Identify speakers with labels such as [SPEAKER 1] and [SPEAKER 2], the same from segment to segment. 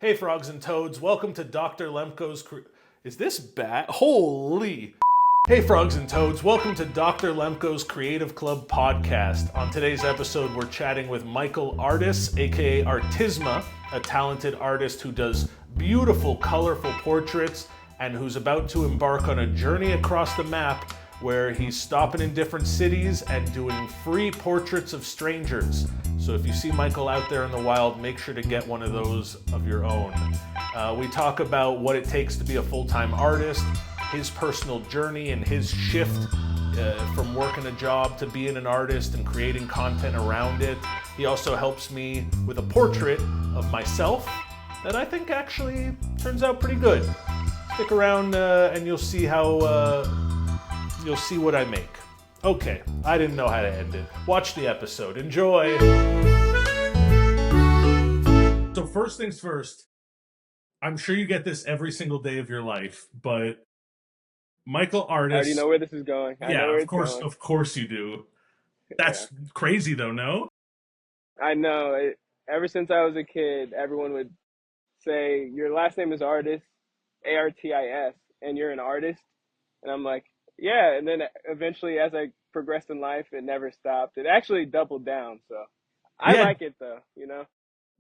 [SPEAKER 1] Hey, frogs and toads, welcome to Dr. Lemco's. Is this bad? Holy. Hey, frogs and toads, welcome to Dr. Lemco's Creative Club podcast. On today's episode, we're chatting with Michael Artis, aka Artisma, a talented artist who does beautiful, colorful portraits and who's about to embark on a journey across the map where he's stopping in different cities and doing free portraits of strangers. So if you see Michael out there in the wild, make sure to get one of those of your own. We talk about what it takes to be a full-time artist, his personal journey and his shift from working a job to being an artist and creating content around it. He also helps me with a portrait of myself that I think actually turns out pretty good. Stick around and you'll see how you'll see what I make. Okay, I didn't know how to end it. Watch the episode. Enjoy! So first things first, I'm sure you get this every single day of your life, but Michael Artis...
[SPEAKER 2] I already know where this is going. I know where it's going.
[SPEAKER 1] Of course you do. That's crazy though, no?
[SPEAKER 2] I know. Ever since I was a kid, everyone would say, your last name is Artis, A-R-T-I-S, and you're an artist. And I'm like, yeah. And then eventually, as I progressed in life, it never stopped. It actually doubled down. So I like it though, you know?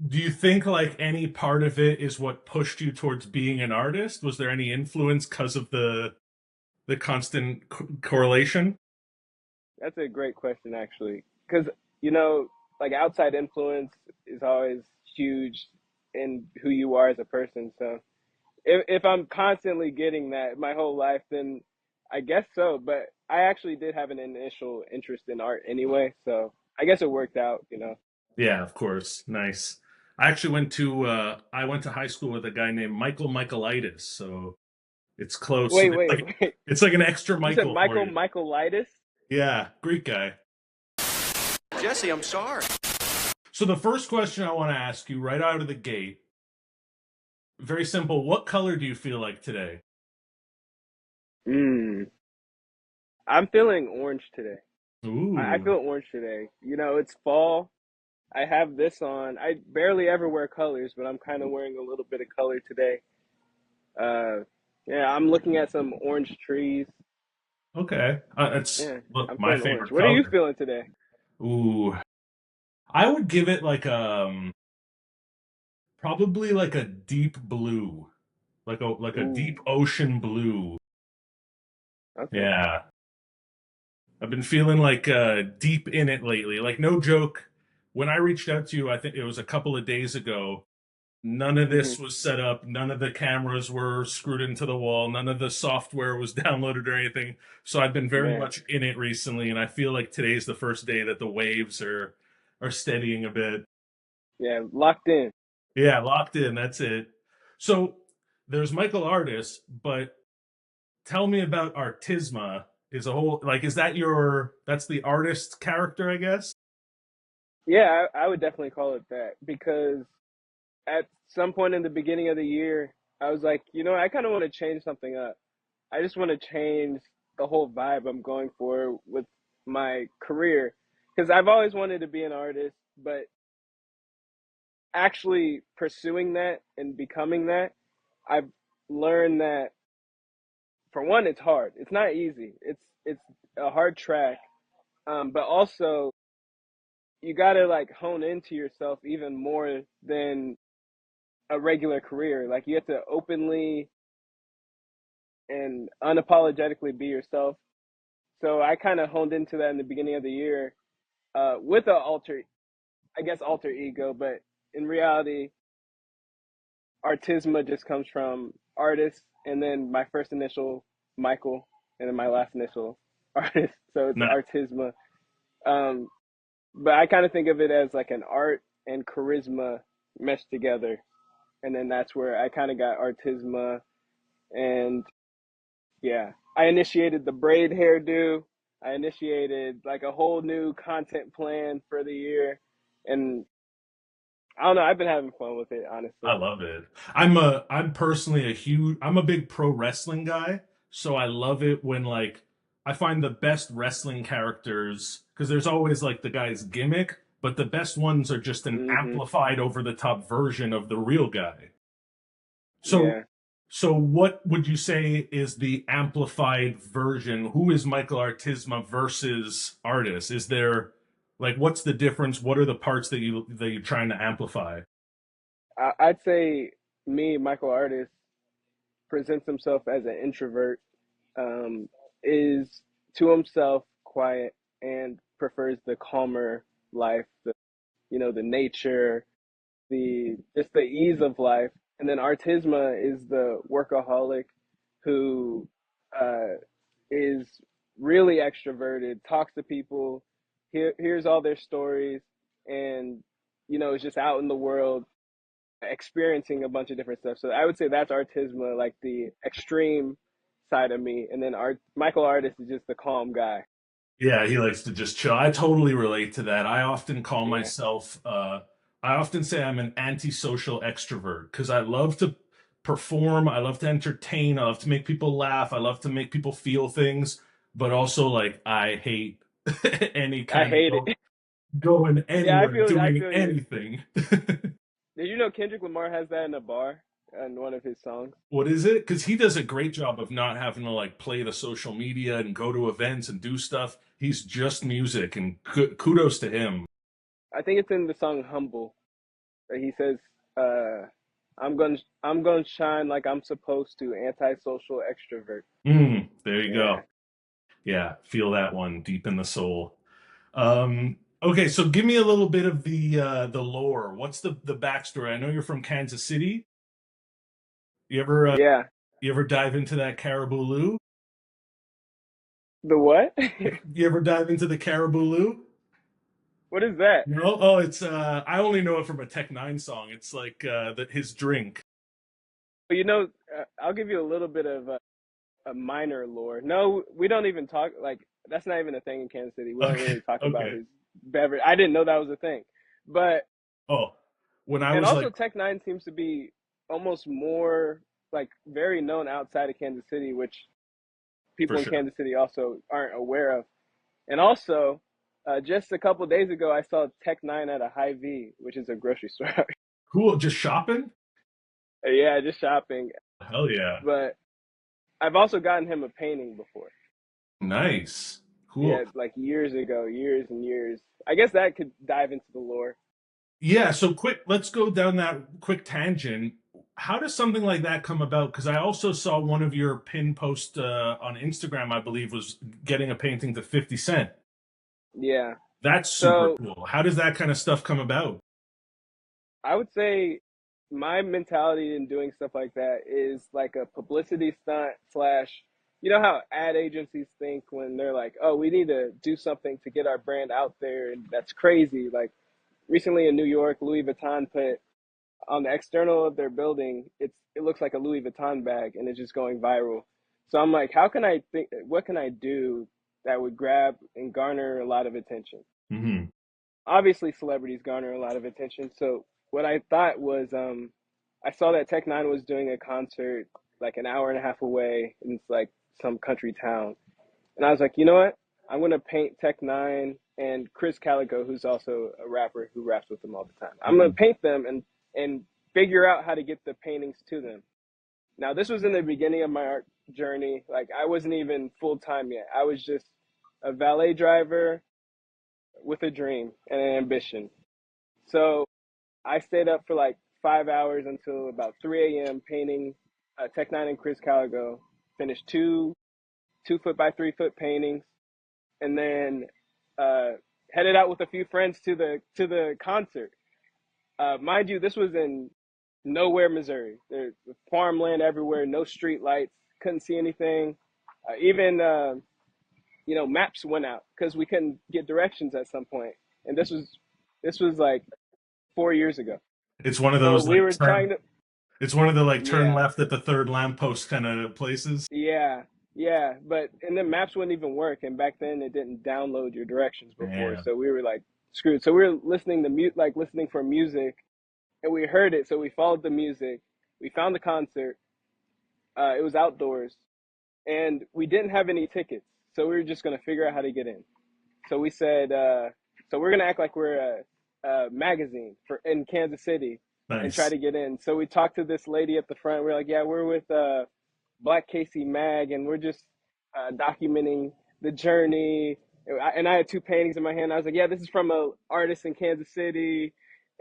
[SPEAKER 1] Do you think like any part of it is what pushed you towards being an artist? Was there any influence because of the constant correlation?
[SPEAKER 2] That's a great question, actually. Because, you know, like outside influence is always huge in who you are as a person. So if I'm constantly getting that my whole life, then I guess so. But I actually did have an initial interest in art anyway. So I guess it worked out, you know?
[SPEAKER 1] Yeah, of course. Nice. I actually went to high school with a guy named Michael Michaelitis, so it's close.
[SPEAKER 2] Wait.
[SPEAKER 1] It's like an extra
[SPEAKER 2] You said
[SPEAKER 1] Michael for you.
[SPEAKER 2] Michaelitis?
[SPEAKER 1] Yeah, Greek guy.
[SPEAKER 3] Jesse, I'm sorry.
[SPEAKER 1] So the first question I want to ask you right out of the gate, very simple. What color do you feel like today?
[SPEAKER 2] I'm feeling orange today.
[SPEAKER 1] Ooh.
[SPEAKER 2] I feel orange today. You know, it's fall. I have this on. I barely ever wear colors, but I'm kind of wearing a little bit of color today. Yeah, I'm looking at some orange trees.
[SPEAKER 1] Okay. It's
[SPEAKER 2] I'm
[SPEAKER 1] my
[SPEAKER 2] feeling
[SPEAKER 1] favorite
[SPEAKER 2] orange. What
[SPEAKER 1] color.
[SPEAKER 2] are you feeling today?
[SPEAKER 1] Ooh. I would give it like probably like a deep blue. Like a
[SPEAKER 2] Ooh,
[SPEAKER 1] deep ocean blue.
[SPEAKER 2] okay.
[SPEAKER 1] Yeah. I've been feeling like deep in it lately. Like no joke, when I reached out to you, I think it was a couple of days ago, none of
[SPEAKER 2] hmm
[SPEAKER 1] this was set up, none of the cameras were screwed into the wall, none of the software was downloaded or anything. So I've been very
[SPEAKER 2] Man,
[SPEAKER 1] much in it recently, and I feel like today's the first day that the waves are steadying a bit.
[SPEAKER 2] yeah, locked in.
[SPEAKER 1] Yeah, locked in, that's it. So there's Michael Artis, but tell me about Artisma. Is a whole like is that that's the artist character, I guess?
[SPEAKER 2] Yeah, I would definitely call it that because at some point in the beginning of the year, I was like, you know, I kind of want to change something up. I just want to change the whole vibe I'm going for with my career because I've always wanted to be an artist, but actually pursuing that and becoming that, I've learned that for one, it's hard. It's not easy. It's a hard track. But also you gotta like hone into yourself even more than a regular career. Like you have to openly and unapologetically be yourself. So I kind of honed into that in the beginning of the year with I guess, alter ego. But in reality, Artisma just comes from artist, and then my first initial, Michael, and then my last initial, artist. So it's
[SPEAKER 1] No.
[SPEAKER 2] Artisma. Um, but I kind of think of it as like an art and charisma meshed together. And then that's where I kind of got Artisma. And yeah, I initiated the braid hairdo. I initiated like a whole new content plan for the year. And I don't know, I've been having fun with it,
[SPEAKER 1] I
[SPEAKER 2] honestly.
[SPEAKER 1] love it. I'm personally I'm a big pro wrestling guy, so I love it when like I find the best wrestling characters because there's always like the guy's gimmick, but the best ones are just an
[SPEAKER 2] hmm
[SPEAKER 1] amplified over the top version of the real guy. So,
[SPEAKER 2] Yeah.
[SPEAKER 1] so what would you say is the amplified version? Who is Michael Artisma versus artist? Is there like what's the difference? What are the parts that you're trying to amplify?
[SPEAKER 2] I'd say Michael Artist, presents himself as an introvert, um, is to himself quiet and prefers the calmer life, the nature, the just the ease of life. And then Artisma is the workaholic who uh, is really extroverted, talks to people, hears all their stories, and is just out in the world experiencing a bunch of different stuff. So I would say that's Artisma, like the extreme side of me, and then Michael Artist is just the calm guy.
[SPEAKER 1] Yeah, he likes to just chill. I totally relate to that. I often call
[SPEAKER 2] Yeah,
[SPEAKER 1] myself, I often say I'm an antisocial extrovert because I love to perform, I love to entertain, I love to make people laugh, I love to make people feel things, but also like I hate any
[SPEAKER 2] I
[SPEAKER 1] kind of
[SPEAKER 2] hate it.
[SPEAKER 1] going
[SPEAKER 2] Yeah,
[SPEAKER 1] anywhere,
[SPEAKER 2] I
[SPEAKER 1] doing
[SPEAKER 2] feel you.
[SPEAKER 1] anything.
[SPEAKER 2] Did you know Kendrick Lamar has that in a bar in one of his songs?
[SPEAKER 1] What is it? Because he does a great job of not having to like play the social media and go to events and do stuff. He's just music, and kudos to him.
[SPEAKER 2] I think it's in the song "Humble." Where he says, uh, I'm gonna shine like I'm supposed to." Antisocial extrovert.
[SPEAKER 1] There you go.
[SPEAKER 2] Yeah,
[SPEAKER 1] Yeah, feel that one deep in the soul. Okay, so give me a little bit of the lore. What's the backstory? I know you're from Kansas City. You ever
[SPEAKER 2] yeah.
[SPEAKER 1] you ever dive into that Caribou Lou?
[SPEAKER 2] The what?
[SPEAKER 1] You ever dive into the Caribou Lou?
[SPEAKER 2] What is that?
[SPEAKER 1] No? Oh, it's I only know it from a Tech Nine song. It's like his drink.
[SPEAKER 2] I'll give you a little bit of a minor lore. No, we don't even talk like that's not even a thing in Kansas City. We don't
[SPEAKER 1] Okay,
[SPEAKER 2] really talk about
[SPEAKER 1] okay.
[SPEAKER 2] his beverage. I didn't know that was a thing. But
[SPEAKER 1] Oh, when I
[SPEAKER 2] and
[SPEAKER 1] was
[SPEAKER 2] also
[SPEAKER 1] like,
[SPEAKER 2] Tech Nine seems to be almost more like very known outside of Kansas City, which
[SPEAKER 1] for
[SPEAKER 2] people in
[SPEAKER 1] sure.
[SPEAKER 2] Kansas City also aren't aware of. And also, just a couple days ago, I saw Tech Nine at a Hy-Vee, which is a grocery store.
[SPEAKER 1] Cool, just shopping?
[SPEAKER 2] Yeah, just shopping.
[SPEAKER 1] Hell yeah.
[SPEAKER 2] But I've also gotten him a painting before.
[SPEAKER 1] Nice.
[SPEAKER 2] Yeah,
[SPEAKER 1] Cool.
[SPEAKER 2] like years ago, years and years. I guess that could dive into the lore.
[SPEAKER 1] Yeah, so quick, let's go down that quick tangent. How does something like that come about? Because I also saw one of your pin posts on Instagram, I believe, was getting a painting to 50 Cent.
[SPEAKER 2] Yeah.
[SPEAKER 1] That's super
[SPEAKER 2] So
[SPEAKER 1] cool. How does that kind of stuff come about?
[SPEAKER 2] I would say my mentality in doing stuff like that is like a publicity stunt slash, you know how ad agencies think when they're like, oh, we need to do something to get our brand out there. And that's crazy. Like recently in New York, Louis Vuitton put on the external of their building, it looks like a Louis Vuitton bag and it's just going viral. So I'm like, what can I do that would grab and garner a lot of attention?
[SPEAKER 1] Hmm.
[SPEAKER 2] Obviously celebrities garner a lot of attention. So what I thought was I saw that Tech Nine was doing a concert like an hour and a half away in like some country town. And I was like, you know what? I'm gonna paint Tech Nine and Chris Calico, who's also a rapper who raps with them all the time. I'm gonna
[SPEAKER 1] Hmm.
[SPEAKER 2] paint them and figure out how to get the paintings to them. Now this was in the beginning of my art journey. Like I wasn't even full time yet. I was just a valet driver with a dream and an ambition. So I stayed up for like 5 hours until about 3 a.m. painting Tech Nine and Chris Caligo. Finished 2 foot by 3 foot paintings, and then uh, headed out with a few friends to the concert. Mind you, this was in nowhere, Missouri. There's farmland everywhere, no street lights, couldn't see anything. Even maps went out because we couldn't get directions at some point, and this was like 4 years ago.
[SPEAKER 1] It's one of
[SPEAKER 2] So
[SPEAKER 1] those
[SPEAKER 2] we
[SPEAKER 1] like
[SPEAKER 2] were trying
[SPEAKER 1] turn.
[SPEAKER 2] to,
[SPEAKER 1] It's one of the like turn
[SPEAKER 2] yeah,
[SPEAKER 1] left at the third lamppost kind of places.
[SPEAKER 2] yeah, yeah. But and then maps wouldn't even work, and back then it didn't download your directions before,
[SPEAKER 1] Yeah.
[SPEAKER 2] so we were like screwed. So we were listening to mute, like listening for music, and we heard it. So we followed the music. We found the concert. It was outdoors, and we didn't have any tickets, so we were just gonna figure out how to get in. So we said, so we're gonna act like we're a magazine for in Kansas City. and try
[SPEAKER 1] Nice.
[SPEAKER 2] to get in. So we talked to this lady at the front. We're like, yeah, we're with Black Casey Mag, and we're just documenting the journey. And I had two paintings in my hand. I was like, yeah, this is from a artist in Kansas City,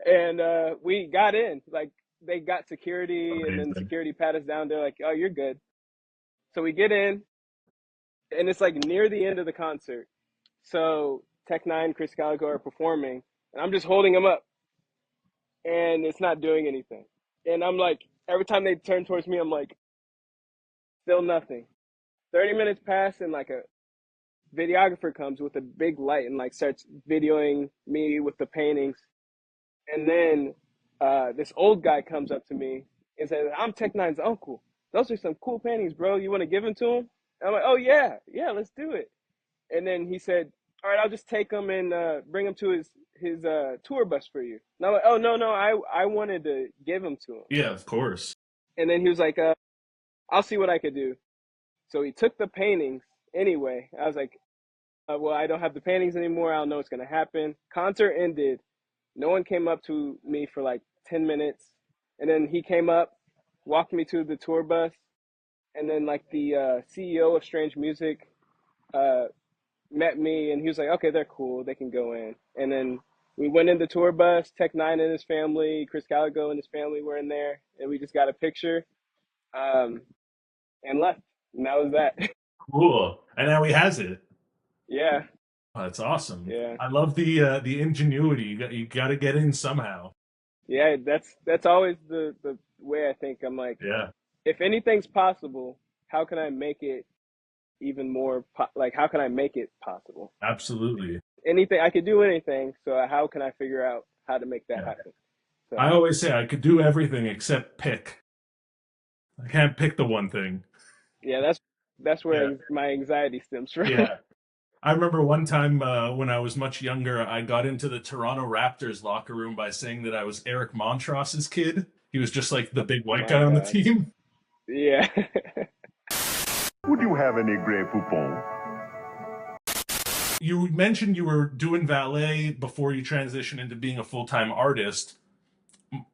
[SPEAKER 2] and we got in. Like they got security, and then
[SPEAKER 1] Amazing.
[SPEAKER 2] security pat us down. They're like, oh, you're good. So we get in, and it's like near the end of the concert. So Tech Nine, Chris Calico are performing, and I'm just holding them up, and it's not doing anything. And I'm like, every time they turn towards me, I'm like, still nothing. 30 minutes pass, and like a videographer comes with a big light and like starts videoing me with the paintings. And then this old guy comes up to me and says, I'm Tech Nine's uncle. Those are some cool paintings, bro. You want to give them to him? And I'm like, oh, yeah, let's do it. And then he said, all right, I'll just take them and bring them to his tour bus for you. And I'm like, oh, no, I wanted to give them to him.
[SPEAKER 1] Yeah, of course.
[SPEAKER 2] And then he was like, I'll see what I could do. So he took the paintings anyway. I was like, well, I don't have the paintings anymore. I don't know what's going to happen. Concert ended. No one came up to me for like 10 minutes. And then he came up, walked me to the tour bus. And then like the CEO of Strange Music met me, and he was like, okay, they're cool. They can go in. And then we went in the tour bus. Tech Nine and his family, Chris Calico and his family were in there. And we just got a picture um, and left. And that was that.
[SPEAKER 1] Cool. And now he has it.
[SPEAKER 2] Yeah,
[SPEAKER 1] Oh, that's awesome.
[SPEAKER 2] yeah.
[SPEAKER 1] I love the ingenuity. You got to get in somehow.
[SPEAKER 2] Yeah, that's always the way I think. I'm like,
[SPEAKER 1] Yeah,
[SPEAKER 2] if anything's possible, how can I make it even more like how can I make it possible?
[SPEAKER 1] absolutely.
[SPEAKER 2] Anything I could do anything, so how can I figure out how to make that
[SPEAKER 1] Yeah.
[SPEAKER 2] happen?
[SPEAKER 1] I
[SPEAKER 2] So
[SPEAKER 1] always say I could do everything except pick. I can't pick the one thing.
[SPEAKER 2] yeah, that's
[SPEAKER 1] Yeah,
[SPEAKER 2] where my anxiety stems from.
[SPEAKER 1] yeah. I remember one time when I was much younger, I got into the Toronto Raptors locker room by saying that I was Eric Montross's kid. He was just like the big
[SPEAKER 2] Oh
[SPEAKER 1] white
[SPEAKER 2] my
[SPEAKER 1] guy on the
[SPEAKER 2] God.
[SPEAKER 1] team.
[SPEAKER 2] Yeah.
[SPEAKER 4] Would you have any Grey Poupon?
[SPEAKER 1] You mentioned you were doing valet before you transitioned into being a full-time artist.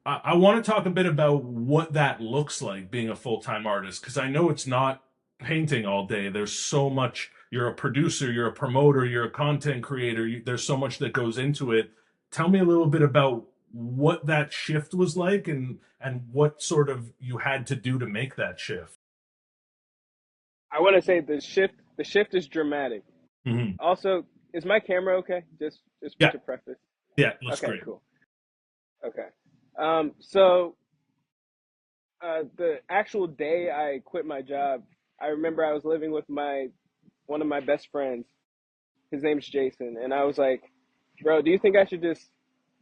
[SPEAKER 1] I want to talk a bit about what that looks like being a full-time artist, because I know it's not painting all day. There's so much. You're a producer, you're a promoter, you're a content creator. There's so much that goes into it. Tell me a little bit about what that shift was like and what sort of you had to do to make that shift.
[SPEAKER 2] I want to say the shift is dramatic.
[SPEAKER 1] Hmm.
[SPEAKER 2] Also, is my camera okay? Just
[SPEAKER 1] Yeah,
[SPEAKER 2] to preface.
[SPEAKER 1] yeah, it looks
[SPEAKER 2] Okay,
[SPEAKER 1] great.
[SPEAKER 2] cool. Okay. So the actual day I quit my job, I remember I was living with my one of my best friends. His name's Jason, and I was like, "Bro, do you think I should just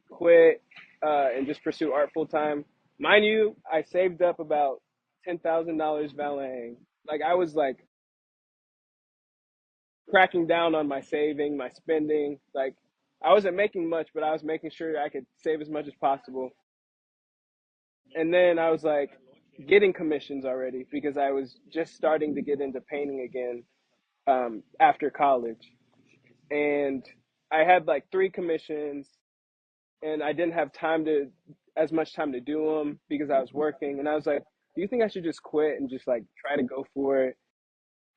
[SPEAKER 2] quit and just pursue art full time?" Mind you, I saved up about $10,000 valeting. Like I was like cracking down on my saving, my spending. Like I wasn't making much, but I was making sure I could save as much as possible. And then I was like getting commissions already because I was just starting to get into painting again after college. And I had like three commissions, and I didn't have time to as much time to do them because I was working. And I was like, "Do you think I should just quit and just like try to go for it?"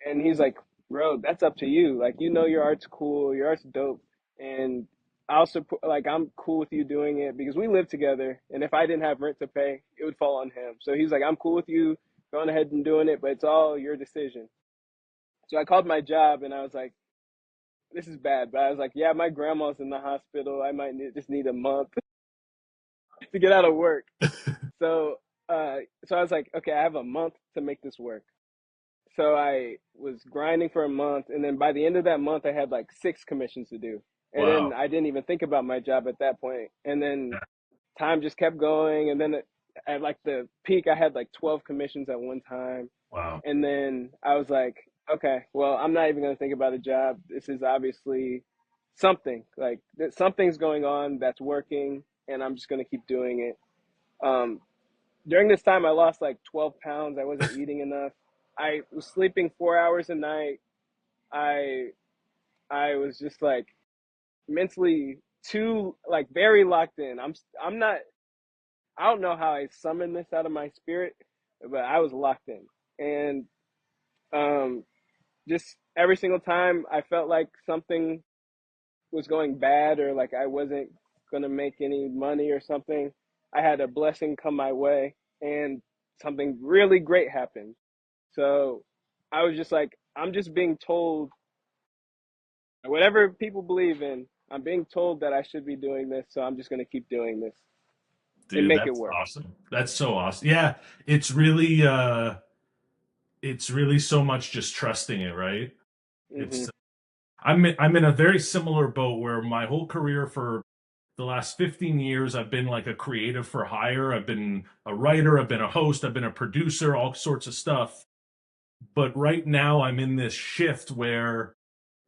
[SPEAKER 2] And he's like, "Bro, that's up to you. Like, you know, your art's cool, your art's dope, and I'll support. Like, I'm cool with you doing it because we live together. And if I didn't have rent to pay, it would fall on him. So he's like, I'm cool with you going ahead and doing it, but it's all your decision." So I called my job and I was like, "This is bad," but I was like, "Yeah, my grandma's in the hospital. I might just need a month to get out of work." So, so I was like, "Okay, I have a month to make this work." So I was grinding for a month, and then by the end of that month, I had like six commissions to do, and then
[SPEAKER 1] Wow.
[SPEAKER 2] I didn't even think about my job at that point. And then time just kept going, and then at like the peak, I had like 12 commissions at one time,
[SPEAKER 1] Wow.
[SPEAKER 2] and then I was like, okay, well, I'm not even gonna think about a job. This is obviously something like something's going on that's working, and I'm just gonna keep doing it. Um, During this time, I lost like 12 pounds. I wasn't eating enough. I was sleeping 4 hours a night. I I was just like mentally too like very locked in. I'm not I don't know how I summoned this out of my spirit, but I was locked in. And um, just every single time I felt like something was going bad or like I wasn't going to make any money or something, I had a blessing come my way and something really great happened. So I was just like, I'm just being told whatever people believe in, I'm being told that I should be doing this. So I'm just going to keep doing this and
[SPEAKER 1] Dude,
[SPEAKER 2] make it
[SPEAKER 1] that's
[SPEAKER 2] work.
[SPEAKER 1] awesome. That's so awesome. Yeah, it's really so much just trusting it, right?
[SPEAKER 2] Hmm.
[SPEAKER 1] It's I'm in a very similar boat where my whole career for the last 15 years I've been like a creative for hire. I've been a writer, I've been a host, I've been a producer, all sorts of stuff. But right now I'm in this shift where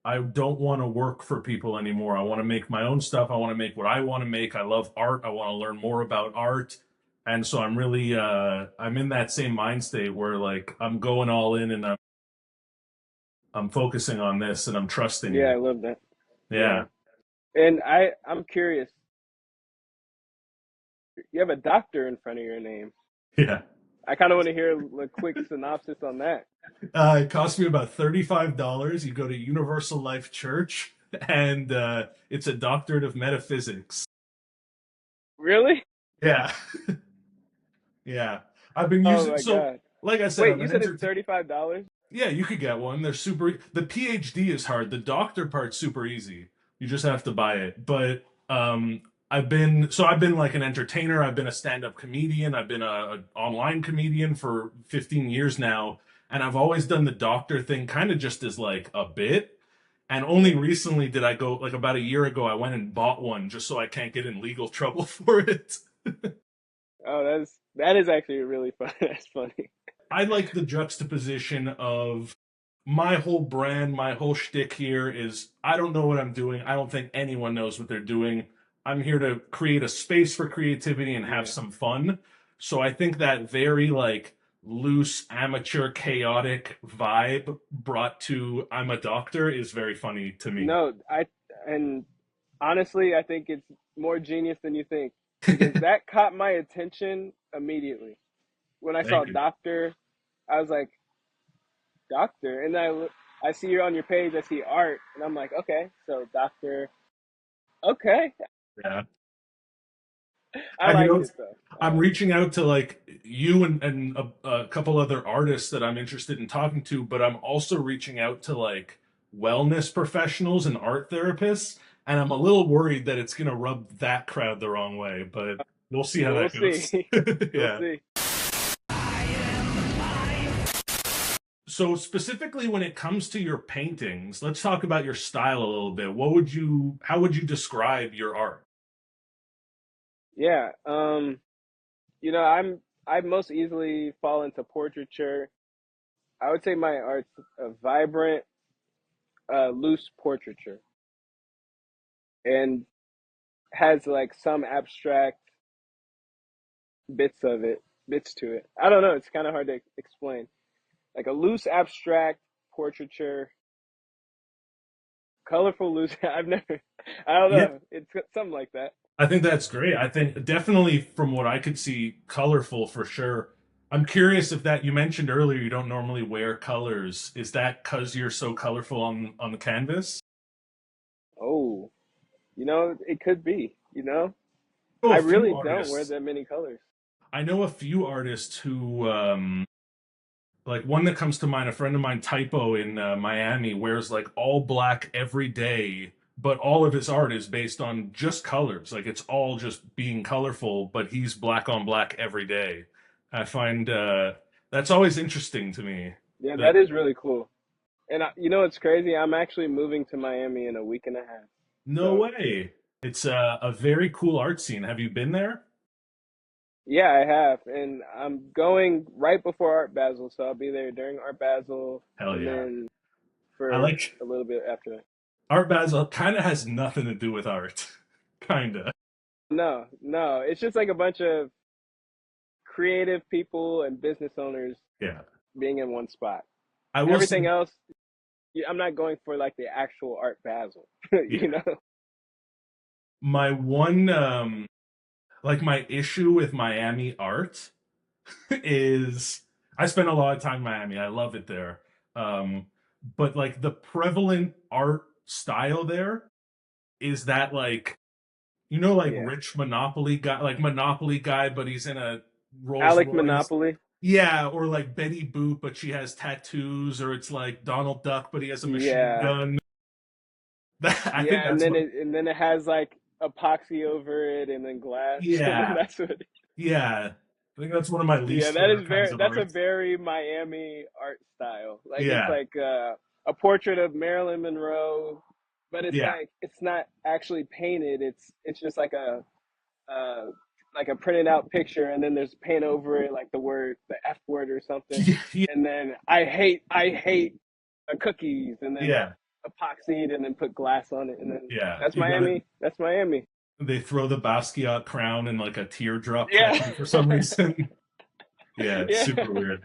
[SPEAKER 1] I don't want to work for people anymore. I want to make my own stuff. I want to make what I want to make. I love art. I want to learn more about art. And so I'm really I'm in that same mind state where like I'm going all in and I'm focusing on this and I'm trusting
[SPEAKER 2] Yeah, I
[SPEAKER 1] it.
[SPEAKER 2] love that. Yeah.
[SPEAKER 1] Yeah.
[SPEAKER 2] And I'm curious, you have a doctor in front of your name.
[SPEAKER 1] Yeah.
[SPEAKER 2] I kind of want to hear a quick synopsis on that.
[SPEAKER 1] It cost me about $35. You go to Universal Life Church and it's a doctorate of metaphysics.
[SPEAKER 2] Really?
[SPEAKER 1] Yeah. Yeah. I've been
[SPEAKER 2] Oh
[SPEAKER 1] using
[SPEAKER 2] my
[SPEAKER 1] so
[SPEAKER 2] God.
[SPEAKER 1] like I said,
[SPEAKER 2] Wait,
[SPEAKER 1] I'm
[SPEAKER 2] you
[SPEAKER 1] an
[SPEAKER 2] said it's
[SPEAKER 1] entertainer.
[SPEAKER 2] $35?
[SPEAKER 1] Yeah, you could get one. They're super. The PhD is hard. The doctor part's super easy. You just have to buy it. But I've been like an entertainer. I've been a stand-up comedian. I've been a online comedian for 15 years now, and I've always done the doctor thing kind of just as like a bit. And only
[SPEAKER 2] Yeah.
[SPEAKER 1] recently did I go, like about a year ago, I went and bought one just so I can't get in legal trouble for it.
[SPEAKER 2] Oh, that is actually really fun. That's funny.
[SPEAKER 1] I like the juxtaposition of my whole brand, my whole shtick here is I don't know what I'm doing. I don't think anyone knows what they're doing. I'm here to create a space for creativity and have
[SPEAKER 2] Yeah.
[SPEAKER 1] some fun. So I think that very like loose, amateur, chaotic vibe brought to I'm a doctor is very funny to me.
[SPEAKER 2] No, and honestly, I think it's more genius than you think because that caught my attention immediately. When I saw
[SPEAKER 1] Thank you.
[SPEAKER 2] doctor, I was like, doctor, and I see you're on your page. I see art, and I'm like, okay, so doctor. Okay,
[SPEAKER 1] Yeah.
[SPEAKER 2] I
[SPEAKER 1] And
[SPEAKER 2] liked it though. I
[SPEAKER 1] I'm
[SPEAKER 2] liked it.
[SPEAKER 1] reaching out to like you and a couple other artists that I'm interested in talking to, but I'm also reaching out to like wellness professionals and art therapists, and I'm a little worried that it's gonna rub that crowd the wrong way, but we'll see how
[SPEAKER 2] We'll
[SPEAKER 1] that
[SPEAKER 2] see.
[SPEAKER 1] goes.
[SPEAKER 2] We'll
[SPEAKER 1] Yeah.
[SPEAKER 2] see.
[SPEAKER 1] So specifically when it comes to your paintings, let's talk about your style a little bit. How would you describe your art?
[SPEAKER 2] Yeah. I most easily fall into portraiture. I would say my art's a vibrant, loose portraiture, and has like some abstract bits of it, bits to it. I don't know. It's kind of hard to explain. Like a loose abstract portraiture, colorful loose. I've never. I don't
[SPEAKER 1] Yeah,
[SPEAKER 2] know. It's something like that.
[SPEAKER 1] I think that's great. I think definitely from what I could see, colorful for sure. I'm curious if that you mentioned earlier you don't normally wear colors. Is that because you're so colorful on the canvas?
[SPEAKER 2] Oh, it could be.
[SPEAKER 1] I know
[SPEAKER 2] I
[SPEAKER 1] a few
[SPEAKER 2] really don't wear
[SPEAKER 1] artists.
[SPEAKER 2] that many colors.
[SPEAKER 1] I know a few artists who like one that comes to mind, a friend of mine, Typo in Miami, wears like all black every day, but all of his art is based on just colors. Like it's all just being colorful, but he's black on black every day. I find that's always interesting to me.
[SPEAKER 2] Yeah,
[SPEAKER 1] That
[SPEAKER 2] that is really cool. And it's crazy. I'm actually moving to Miami in a week and a half.
[SPEAKER 1] no
[SPEAKER 2] So
[SPEAKER 1] way. It's a very cool art scene. Have you been there?
[SPEAKER 2] yeah, I have, and I'm going right before Art Basel. So I'll be there during Art Basel,
[SPEAKER 1] Hell
[SPEAKER 2] and
[SPEAKER 1] yeah.
[SPEAKER 2] then
[SPEAKER 1] I
[SPEAKER 2] for
[SPEAKER 1] like
[SPEAKER 2] a little bit after that.
[SPEAKER 1] Art Basel kind of has nothing to do with art. Kind of.
[SPEAKER 2] No, no, it's just like a bunch of creative people and business owners
[SPEAKER 1] Yeah.
[SPEAKER 2] being in one spot.
[SPEAKER 1] I will say,
[SPEAKER 2] Everything else, I'm not going for like the actual Art Basel.
[SPEAKER 1] yeah. My one like my issue with Miami art is I spend a lot of time in Miami. I love it there. Um, but like the prevalent art style there is that like like
[SPEAKER 2] Yeah.
[SPEAKER 1] rich Monopoly guy, like Monopoly guy, but he's in a Rolls
[SPEAKER 2] Alec
[SPEAKER 1] Royce.
[SPEAKER 2] Monopoly.
[SPEAKER 1] Yeah, or like Betty Boop, but she has tattoos, or it's like Donald Duck, but he has a machine
[SPEAKER 2] Yeah.
[SPEAKER 1] gun. I think
[SPEAKER 2] Yeah, and
[SPEAKER 1] that's
[SPEAKER 2] then
[SPEAKER 1] what.
[SPEAKER 2] it has like epoxy over it and then glass.
[SPEAKER 1] Yeah,
[SPEAKER 2] That's what.
[SPEAKER 1] yeah. I think that's one of my
[SPEAKER 2] Yeah,
[SPEAKER 1] least favorite kinds of
[SPEAKER 2] that's a
[SPEAKER 1] art.
[SPEAKER 2] very Miami art style. Like it's
[SPEAKER 1] Yeah,
[SPEAKER 2] like a portrait of Marilyn Monroe, but it's
[SPEAKER 1] yeah,
[SPEAKER 2] like it's not actually painted. It's just like a printed out picture, and then there's paint over it, like the F word or something,
[SPEAKER 1] yeah,
[SPEAKER 2] and then I hate cookies, and then
[SPEAKER 1] yeah,
[SPEAKER 2] epoxied, and then put glass on it, and then
[SPEAKER 1] yeah.
[SPEAKER 2] that's
[SPEAKER 1] You got it.
[SPEAKER 2] Miami. That's Miami.
[SPEAKER 1] They throw the Basquiat crown in like a teardrop
[SPEAKER 2] Yeah,
[SPEAKER 1] form for some reason. Yeah, it's
[SPEAKER 2] yeah.
[SPEAKER 1] super weird.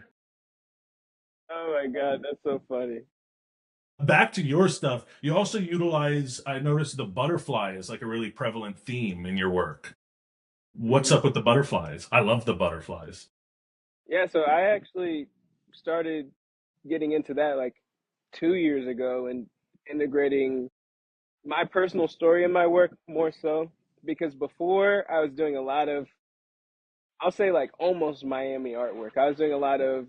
[SPEAKER 2] Oh my God, that's so funny.
[SPEAKER 1] Back to your stuff, you also utilize, I noticed the butterfly is like a really prevalent theme in your work. What's
[SPEAKER 2] Hmm.
[SPEAKER 1] up with the butterflies? I love the butterflies.
[SPEAKER 2] Yeah, so I actually started getting into that like 2 years ago and integrating my personal story in my work more so because before I was doing a lot of, I'll say like almost Miami artwork. I was doing a lot of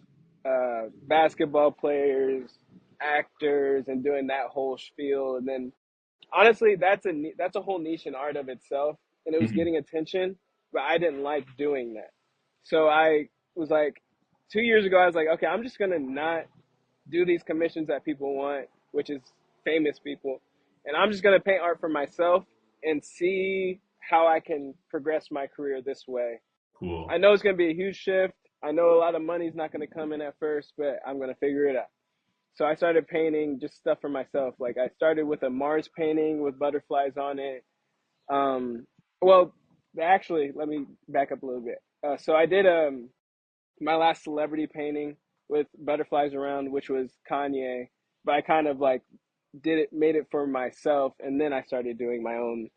[SPEAKER 2] basketball players, actors, and doing that whole spiel. And then honestly, that's a whole niche in art of itself, and it was
[SPEAKER 1] Mhm.
[SPEAKER 2] getting attention, but I didn't like doing that. So I was like, 2 years ago, I was like, okay, I'm just gonna not do these commissions that people want, which is famous people, and I'm just gonna paint art for myself and see how I can progress my career this way.
[SPEAKER 1] Cool.
[SPEAKER 2] I know it's gonna be a huge shift. I know a lot of money's not gonna come in at first, but I'm gonna figure it out. So I started painting just stuff for myself. Like I started with a Mars painting with butterflies on it. Um, well, actually, let me back up a little bit. So I did my last celebrity painting with butterflies around, which was Kanye. But I kind of like made it for myself, and then I started doing my own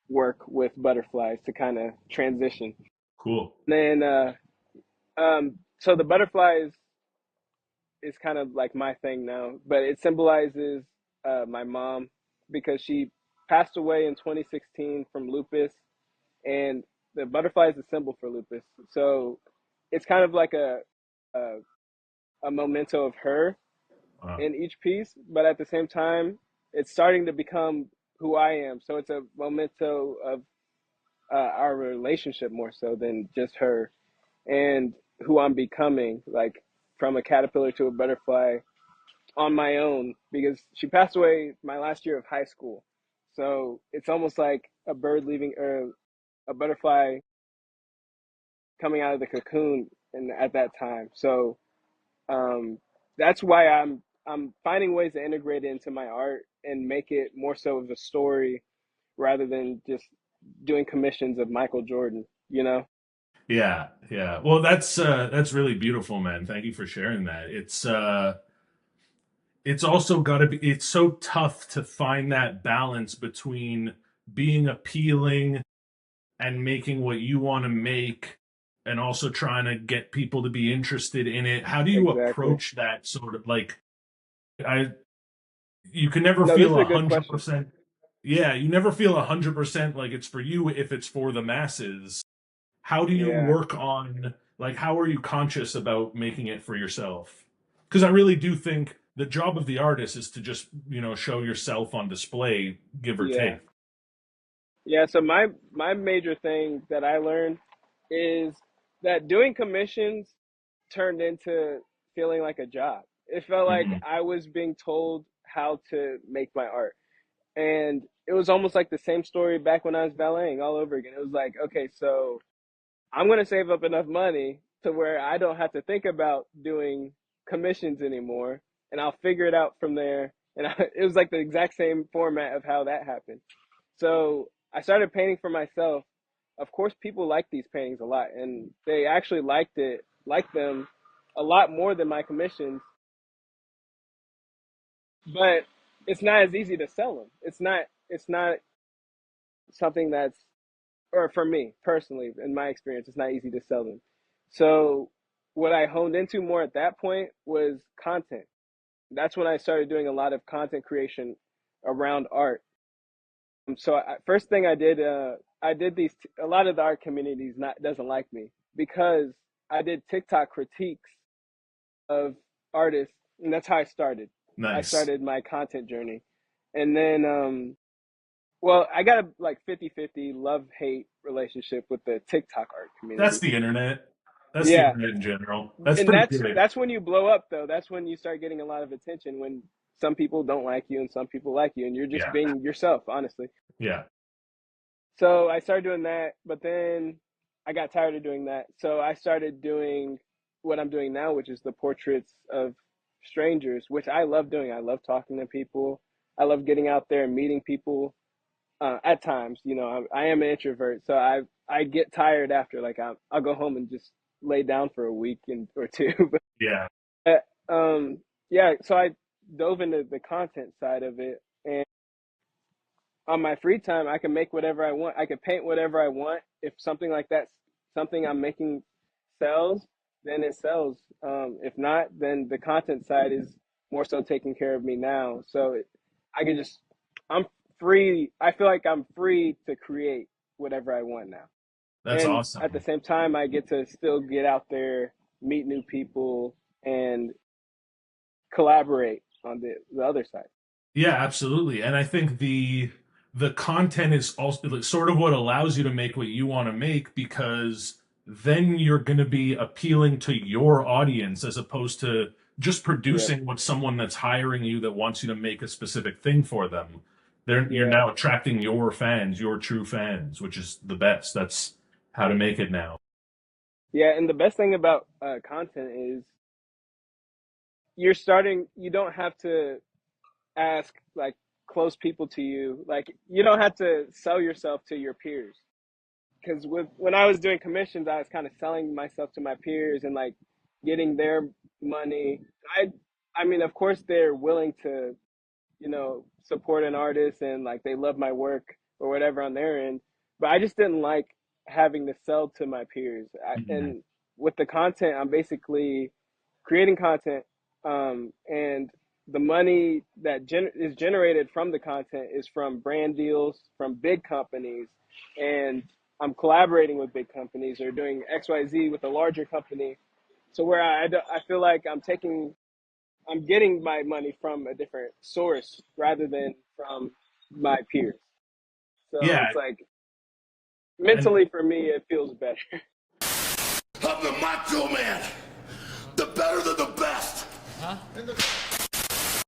[SPEAKER 2] work with butterflies to kind of transition.
[SPEAKER 1] Cool.
[SPEAKER 2] Then, so the butterflies is kind of like my thing now, but it symbolizes my mom because she passed away in 2016 from lupus, and the butterfly is a symbol for lupus. So it's kind of like a, a memento of her
[SPEAKER 1] Wow.
[SPEAKER 2] in each piece, but at the same time, it's starting to become who I am. So it's a memento of our relationship more so than just her and who I'm becoming, like from a caterpillar to a butterfly on my own because she passed away my last year of high school. So it's almost like a bird leaving or a butterfly coming out of the cocoon and at that time. So um, that's why I'm finding ways to integrate it into my art and make it more so of a story rather than just doing commissions of Michael Jordan, you know?
[SPEAKER 1] Yeah, yeah. Well, that's really beautiful, man. Thank you for sharing that. It's also got to be it's so tough to find that balance between being appealing and making what you want to make and also trying to get people to be interested in it. How do you
[SPEAKER 2] Exactly.
[SPEAKER 1] approach that sort of like I you can never
[SPEAKER 2] No, this
[SPEAKER 1] feel
[SPEAKER 2] is
[SPEAKER 1] a
[SPEAKER 2] a good
[SPEAKER 1] hundred
[SPEAKER 2] question.
[SPEAKER 1] percent yeah, you never feel 100% like it's for you if it's for the masses. How do you
[SPEAKER 2] Yeah.
[SPEAKER 1] work on like how are you conscious about making it for yourself? Because I really do think the job of the artist is to just show yourself on display, give or
[SPEAKER 2] Yeah.
[SPEAKER 1] take.
[SPEAKER 2] Yeah, so my major thing that I learned is that doing commissions turned into feeling like a job. It felt like
[SPEAKER 1] Hmm.
[SPEAKER 2] I was being told how to make my art. And it was almost like the same story back when I was valeting all over again. It was like, okay, so I'm going to save up enough money to where I don't have to think about doing commissions anymore, and I'll figure it out from there. And it was like the exact same format of how that happened. So I started painting for myself. Of course, people liked these paintings a lot, and they actually liked them a lot more than my commissions. But it's not as easy to sell them. It's not something that's or for me personally, in my experience, it's not easy to sell them. So what I honed into more at that point was content. That's when I started doing a lot of content creation around art. First thing I did a lot of the art communities not doesn't like me because I did TikTok critiques of artists, and that's how I started. I
[SPEAKER 1] Nice.
[SPEAKER 2] started my content journey. And then well, I got a like 50-50 love-hate relationship with the TikTok art
[SPEAKER 1] That's
[SPEAKER 2] community.
[SPEAKER 1] the internet. That's the
[SPEAKER 2] Yeah.
[SPEAKER 1] internet in general. That's
[SPEAKER 2] And
[SPEAKER 1] pretty good.
[SPEAKER 2] that's when you blow up though. That's when you start getting a lot of attention, when some people don't like you and some people like you and you're just
[SPEAKER 1] Yeah.
[SPEAKER 2] being yourself, honestly.
[SPEAKER 1] Yeah.
[SPEAKER 2] So I started doing that, but then I got tired of doing that. So I started doing what I'm doing now, which is the portraits of strangers, which I love doing. I love talking to people. I love getting out there and meeting people. At times, I am an introvert, so I get tired after. Like I'll go home and just lay down for a week or two.
[SPEAKER 1] Yeah.
[SPEAKER 2] But yeah, so I dove into the content side of it, and on my free time, I can make whatever I want. I can paint whatever I want. If something like that, something I'm making sells, then it sells. If not, then the content side is more so taking care of me now. I can just, I'm free. I feel like I'm free to create whatever I want now.
[SPEAKER 1] That's
[SPEAKER 2] And at the
[SPEAKER 1] awesome.
[SPEAKER 2] same time, I get to still get out there, meet new people, and collaborate on the other side.
[SPEAKER 1] Yeah, absolutely. And I think the content is also like, sort of what allows you to make what you want to make because then you're going to be appealing to your audience as opposed to just
[SPEAKER 2] Yeah,
[SPEAKER 1] producing what someone that's hiring you that wants you to make a specific thing for them. You're
[SPEAKER 2] yeah.
[SPEAKER 1] now attracting your fans, your true fans, which is the best. That's how to make it now.
[SPEAKER 2] Yeah, and the best thing about content is you don't have to ask like close people to you. Like you don't have to sell yourself to your peers. Because when I was doing commissions, I was kind of selling myself to my peers and like getting their money. I mean, of course, they're willing to, support an artist and like they love my work or whatever on their end. But I just didn't like having to sell to my peers.
[SPEAKER 1] Mhm.
[SPEAKER 2] And with the content, I'm basically creating content, and the money that is generated from the content is from brand deals from big companies, and I'm collaborating with big companies or doing XYZ with a larger company. So where I feel like I'm getting my money from a different source rather than from my peers. So
[SPEAKER 1] Yeah,
[SPEAKER 2] it's like
[SPEAKER 1] and
[SPEAKER 2] mentally for me, it feels better.
[SPEAKER 5] I'm the macho man, the better than the best.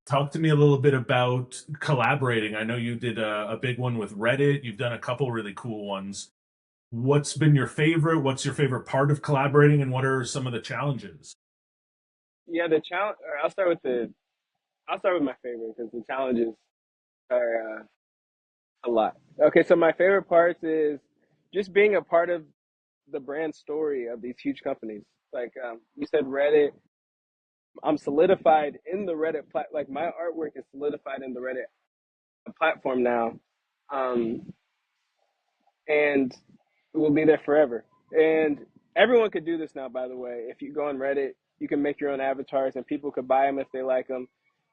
[SPEAKER 1] talk to me a little bit about collaborating. I know you did a big one with Reddit. You've done a couple really cool ones. What's been your favorite? What's your favorite part of collaborating, and what are some of the challenges?
[SPEAKER 2] Yeah, the challenge. I'll start with my favorite because the challenges are a lot. Okay, so my favorite parts is just being a part of the brand story of these huge companies. Like you said, Reddit. I'm solidified in the Like my artwork is solidified in the Reddit platform now, um, and it will be there forever. And everyone could do this now. By the way, if you go on Reddit, you can make your own avatars, and people could buy them if they like them.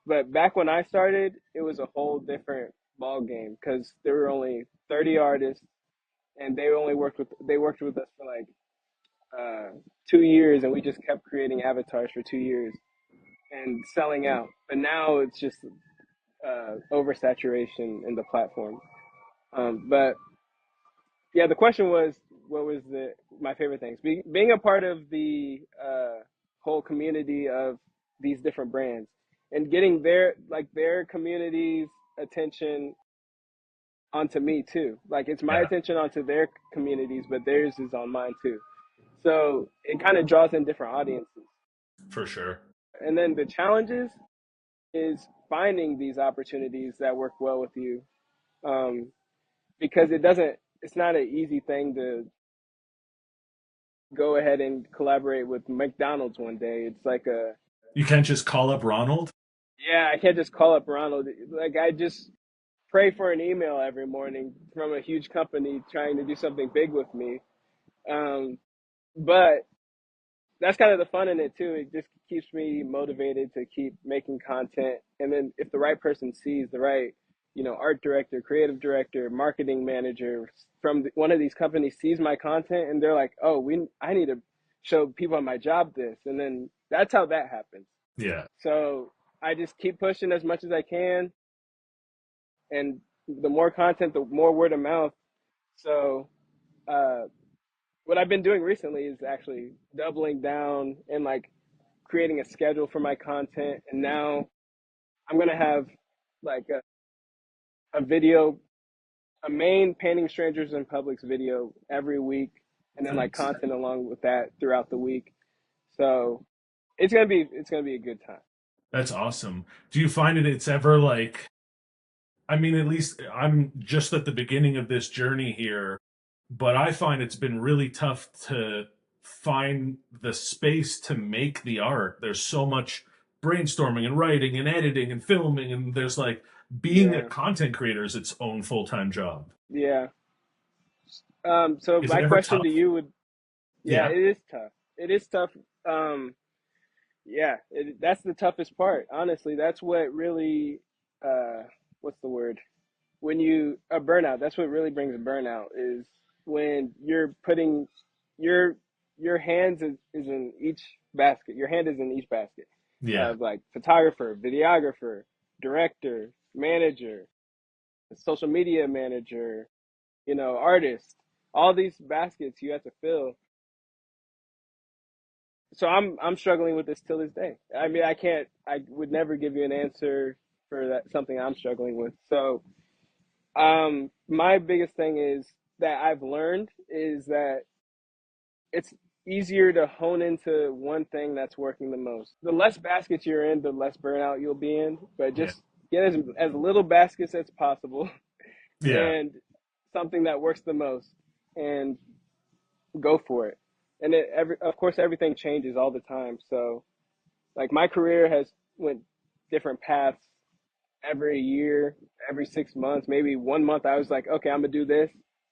[SPEAKER 2] But back when I started, it was a whole different ball game because there were only 30 artists, and they worked with us for like 2 years, and we just kept creating avatars for 2 years and selling out. But now it's just oversaturation in the platform. But yeah, the question was, what was my favorite things? Being a part of the whole community of these different brands and getting their community's attention onto me too. Like it's my
[SPEAKER 1] Yeah,
[SPEAKER 2] attention onto their communities, but theirs is on mine too. So it kind of draws in different audiences.
[SPEAKER 1] for sure.
[SPEAKER 2] And then the challenges is finding these opportunities that work well with you, um, because it's not an easy thing to go ahead and collaborate with McDonald's one day. It's like
[SPEAKER 1] You can't just call up Ronald.
[SPEAKER 2] yeah, I can't just call up Ronald. Like pray for an email every morning from a huge company trying to do something big with me. Um, but that's kind of the fun in it too. It just keeps me motivated to keep making content. And then if the right person sees the right, art director, creative director, marketing manager from one of these companies sees my content and they're like, oh, I need to show people on my job this. And then that's how that happens.
[SPEAKER 1] Yeah.
[SPEAKER 2] So I just keep pushing as much as I can. And the more content, the more word of mouth. So, what I've been doing recently is actually doubling down and like creating a schedule for my content. And now I'm gonna have like a video, a main painting strangers in public's video every week, and then like
[SPEAKER 1] Nice.
[SPEAKER 2] content along with that throughout the week. So it's gonna be a good time.
[SPEAKER 1] That's awesome. Do you find it's ever like, I mean, at least I'm just at the beginning of this journey here, but I find it's been really tough to find the space to make the art. There's so much brainstorming and writing and editing and filming, and there's like being a
[SPEAKER 2] Yeah,
[SPEAKER 1] content creator is its own full-time job.
[SPEAKER 2] yeah. So
[SPEAKER 1] Is it
[SPEAKER 2] my
[SPEAKER 1] ever
[SPEAKER 2] question to
[SPEAKER 1] tough?
[SPEAKER 2] you would, yeah,
[SPEAKER 1] Yeah.
[SPEAKER 2] it is tough. It is tough. Yeah, that's the toughest part. Honestly, that's what really, uh, what's the word? When you a burnout, that's what really brings a burnout is when you're putting your your hands is in each basket. Your hand is in each basket
[SPEAKER 1] Yeah.
[SPEAKER 2] of like photographer, videographer, director, manager, social media manager, artist. All these baskets you have to fill. So I'm struggling with this till this day. I mean, I would never give you an answer for that something I'm struggling with. So my biggest thing is that I've learned is that it's easier to hone into one thing that's working the most. The less baskets you're in, the less burnout you'll be in. But
[SPEAKER 1] Yeah.
[SPEAKER 2] just get as little baskets as possible
[SPEAKER 1] Yeah.
[SPEAKER 2] and something that works the most, and go for it. And of course, everything changes all the time. So, like my career has went different paths every year, every 6 months. Maybe 1 month I was like, okay, I'm gonna do this.